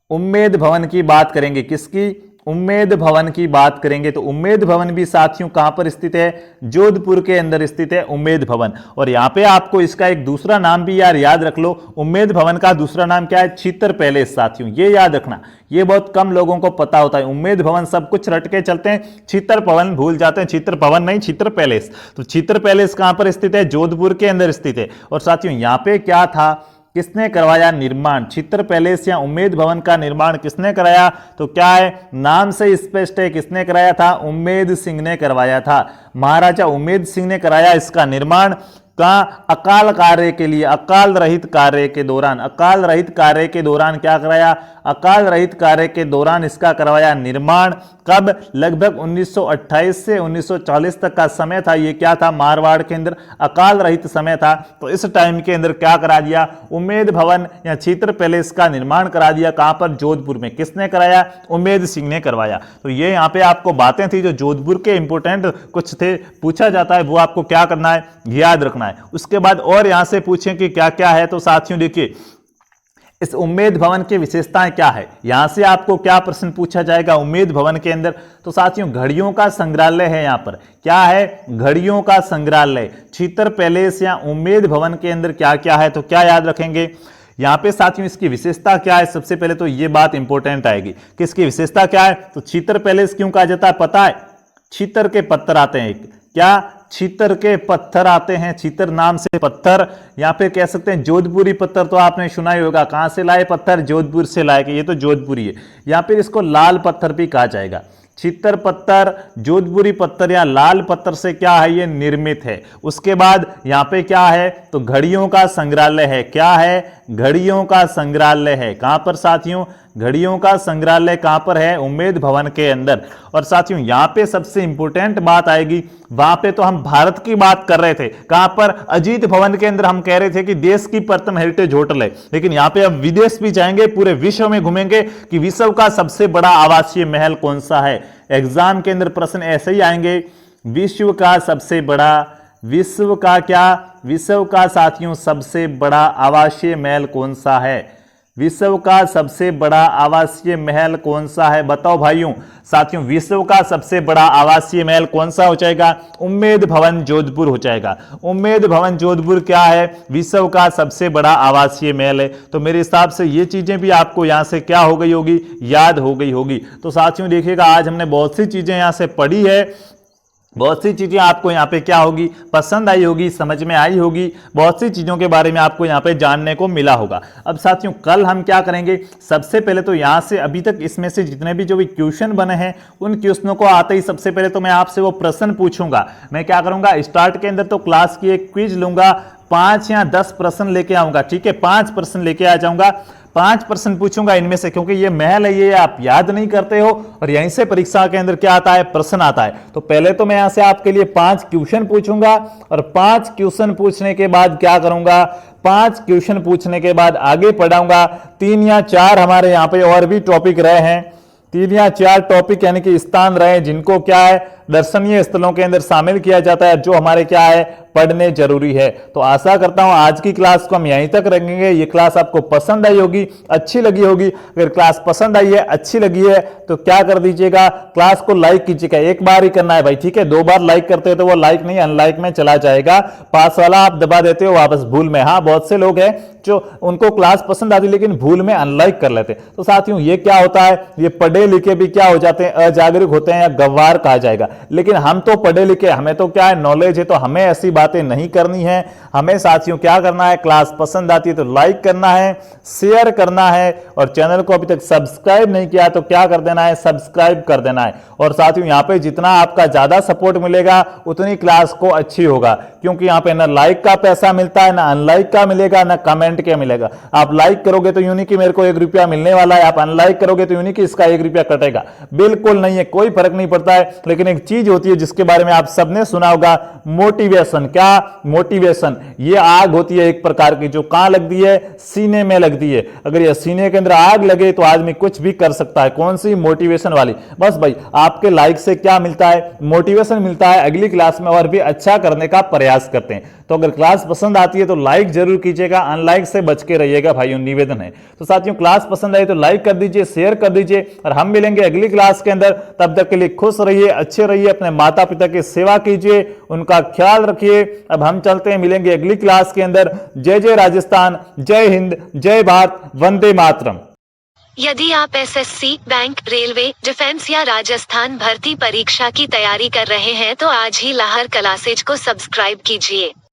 उम्मेद भवन की बात करेंगे। किसकी? उम्मेद भवन की बात करेंगे। तो उम्मेद भवन भी साथियों कहां पर स्थित है? जोधपुर के अंदर स्थित है उम्मेद भवन। और यहां पे आपको इसका एक दूसरा नाम भी यार याद रख लो। उम्मेद भवन का दूसरा नाम क्या है? छीतर पैलेस। साथियों ये याद रखना, ये बहुत कम लोगों को पता होता है। उम्मेद भवन सब कुछ रट के चलते हैं, छीतर भवन भूल जाते हैं। छीतर भवन नहीं, छीतर पैलेस। तो छीतर पैलेस कहां पर स्थित है? जोधपुर के अंदर स्थित है। और साथियों यहां पे क्या था? किसने करवाया निर्माण? छीतर पैलेस या उम्मेद भवन का निर्माण किसने कराया? तो क्या है? नाम से स्पष्ट है, किसने कराया था? उम्मेद सिंह ने करवाया था। महाराजा उम्मेद सिंह ने कराया इसका निर्माण। का अकाल कार्य के लिए, अकाल रहित कार्य के दौरान, अकाल रहित कार्य के दौरान क्या कराया? अकाल रहित कार्य के दौरान इसका करवाया निर्माण। कब? लगभग 1928 से 1940 तक का समय था। ये क्या था? मारवाड़ के अंदर अकाल रहित समय था। तो इस टाइम के अंदर क्या करा दिया? उम्मेद भवन या छीतर पैलेस का निर्माण करा दिया। कहां पर? जोधपुर में। किसने कराया? उम्मेद सिंह ने करवाया। तो ये यहां पे आपको बातें थी जो जोधपुर के इंपोर्टेंट कुछ थे, पूछा जाता है, वो आपको क्या करना है? याद रखना है। उसके बाद और यहां से पूछें कि क्या क्या है। तो साथियों देखिए, इस उम्मेद भवन की विशेषताएं क्या है? यहां से आपको क्या प्रश्न पूछा जाएगा उम्मेद भवन के अंदर? तो साथियों घड़ियों का संग्रहालय है। यहां पर क्या है? घड़ियों का संग्रहालय। छीतर पैलेस या उम्मेद भवन के अंदर क्या क्या है? तो क्या याद रखेंगे यहां पे साथियों? इसकी विशेषता क्या है? सबसे पहले तो ये बात इंपॉर्टेंट आएगी कि इसकी विशेषता क्या है। तो छीतर पैलेस क्यों कहा जाता है पता है? छीतर के पत्थर आते हैं। क्या? छीतर के पत्थर आते हैं। छीतर नाम से पत्थर, या फिर कह सकते हैं जोधपुरी पत्थर। तो आपने सुना ही होगा, कहां से लाए पत्थर? जोधपुर से लाए। ये तो जोधपुरी है। या फिर इसको लाल पत्थर भी कहा जाएगा। छीतर पत्थर, जोधपुरी पत्थर या लाल पत्थर से क्या है? ये निर्मित है। उसके बाद यहां पे क्या है? तो घड़ियों का संग्रहालय है। क्या है? घड़ियों का संग्रहालय है। कहां पर साथियों? घड़ियों का संग्रहालय कहां पर है? उम्मेद भवन के अंदर। और साथियों यहां पे सबसे इंपॉर्टेंट बात आएगी, वहां पे तो हम भारत की बात कर रहे थे, कहां पर? अजीत भवन के अंदर हम कह रहे थे कि देश की प्रथम हेरिटेज होटल है, लेकिन यहां पे अब विदेश भी जाएंगे, पूरे विश्व में घूमेंगे कि विश्व का सबसे बड़ा आवासीय महल कौन सा है। एग्जाम के अंदर प्रश्न ऐसे ही आएंगे, विश्व का सबसे बड़ा, विश्व का क्या? विश्व का साथियों सबसे बड़ा आवासीय महल कौन सा है? विश्व का सबसे बड़ा आवासीय महल कौन सा है? बताओ भाइयों। साथियों विश्व का सबसे बड़ा आवासीय महल कौन सा हो जाएगा? उम्मेद भवन जोधपुर हो जाएगा। उम्मेद भवन जोधपुर क्या है? विश्व का सबसे बड़ा आवासीय महल है। तो मेरे हिसाब से ये चीजें भी आपको यहां से क्या हो गई होगी? याद हो गई होगी। तो साथियों देखिएगा, आज हमने बहुत सी चीजें यहां से पढ़ी है, बहुत सी चीजें आपको यहाँ पे क्या होगी? पसंद आई होगी, समझ में आई होगी, बहुत सी चीजों के बारे में आपको यहाँ पे जानने को मिला होगा। अब साथियों कल हम क्या करेंगे? सबसे पहले तो यहाँ से अभी तक इसमें से जितने भी जो भी क्वेश्चन बने हैं, उन क्वेश्चनों को आते ही सबसे पहले तो मैं आपसे वो प्रश्न पूछूंगा। मैं क्या करूंगा? स्टार्ट के अंदर तो क्लास की एक क्विज लूंगा, 5 या 10 प्रश्न लेके आऊंगा, ठीक है? 5 प्रश्न लेके आ जाऊंगा, 5 प्रश्न पूछूंगा इनमें से, क्योंकि ये महल है, ये आप याद नहीं करते हो और यहीं से परीक्षा के अंदर क्या आता है? प्रश्न आता है। तो पहले तो मैं यहां से आपके लिए 5 क्वेश्चन पूछूंगा और 5 क्वेश्चन पूछने के बाद क्या करूंगा? 5 क्वेश्चन पूछने के बाद आगे पढ़ाऊंगा। 3 या 4 हमारे यहां पे और भी टॉपिक रहे हैं, 3 या 4 टॉपिक यानी कि स्थान रहे, जिनको क्या है? दर्शनीय स्थलों के अंदर शामिल किया जाता है, जो हमारे क्या है? पढ़ने जरूरी है। तो आशा करता हूं आज की क्लास को हम यहीं तक रखेंगे। ये क्लास आपको पसंद आई होगी, अच्छी लगी होगी। अगर क्लास पसंद आई है, अच्छी लगी है, तो क्या कर दीजिएगा? क्लास को लाइक कीजिएगा। एक बार ही करना है भाई, ठीक है? 2 बार लाइक करते हो तो वो लाइक नहीं अनलाइक में चला जाएगा। पास वाला आप दबा देते हो वापस भूल में। हाँ, बहुत से लोग हैं जो उनको क्लास पसंद आती लेकिन भूल में अनलाइक कर लेते। तो साथियों ये क्या होता है? ये पढ़े लिखे भी क्या हो जाते हैं? अजागरूक होते हैं या गंवार कहा जाएगा। लेकिन हम तो पढ़े लिखे, हमें तो क्या है? नॉलेज है, तो हमें ऐसी बातें नहीं करनी है। हमें साथियों क्या करना है? क्लास पसंद आती है तो लाइक करना है, शेयर करना है, और चैनल को अभी तक सब्सक्राइब नहीं किया तो क्या कर देना है? सब्सक्राइब कर देना है। और साथियों यहाँ पे जितना आपका ज्यादा सपोर्ट मिलेगा उतनी क्लास को अच्छी होगा, क्योंकि यहाँ पे ना लाइक का पैसा मिलता है, ना अनलाइक का मिलेगा, ना कमेंट का मिलेगा। आप लाइक करोगे तो यूं नहीं कि मेरे को 1 रुपया मिलने वाला है, आप अनलाइक करोगे तो यूं नहीं कि इसका 1 रुपया कटेगा। बिल्कुल नहीं है, कोई फर्क नहीं पड़ता है। लेकिन एक चीज होती है जिसके बारे में आप सबने सुना होगा, मोटिवेशन। क्या? मोटिवेशन। ये आग होती है एक प्रकार की, जो कहां लगती है? सीने में लगती है। अगर ये सीने के अंदर आग लगे तो आदमी कुछ भी कर सकता है। कौन सी? मोटिवेशन वाली। बस भाई आपके लाइक से क्या मिलता है? मोटिवेशन मिलता है। अगली क्लास में और भी अच्छा करने का प्रयास करते हैं। तो अगर क्लास पसंद आती है तो लाइक जरूर कीजिएगा, अनलाइक से बच के रहिएगा भाइयों, निवेदन है। तो साथियों क्लास पसंद आई तो लाइक कर दीजिए, शेयर कर दीजिए, और हम मिलेंगे अगली क्लास के अंदर। तब तक के लिए खुश रहिए, अच्छे रहिए, अपने माता पिता की सेवा कीजिए, उनका ख्याल रखिए। अब हम चलते हैं, मिलेंगे अगली क्लास के अंदर। जय जय राजस्थान, जय हिंद, जय भारत, वंदे मातरम। यदि आप एसएससी, बैंक, रेलवे, डिफेंस या राजस्थान भर्ती परीक्षा की तैयारी कर रहे हैं तो आज ही लाहर क्लासेज को सब्सक्राइब कीजिए।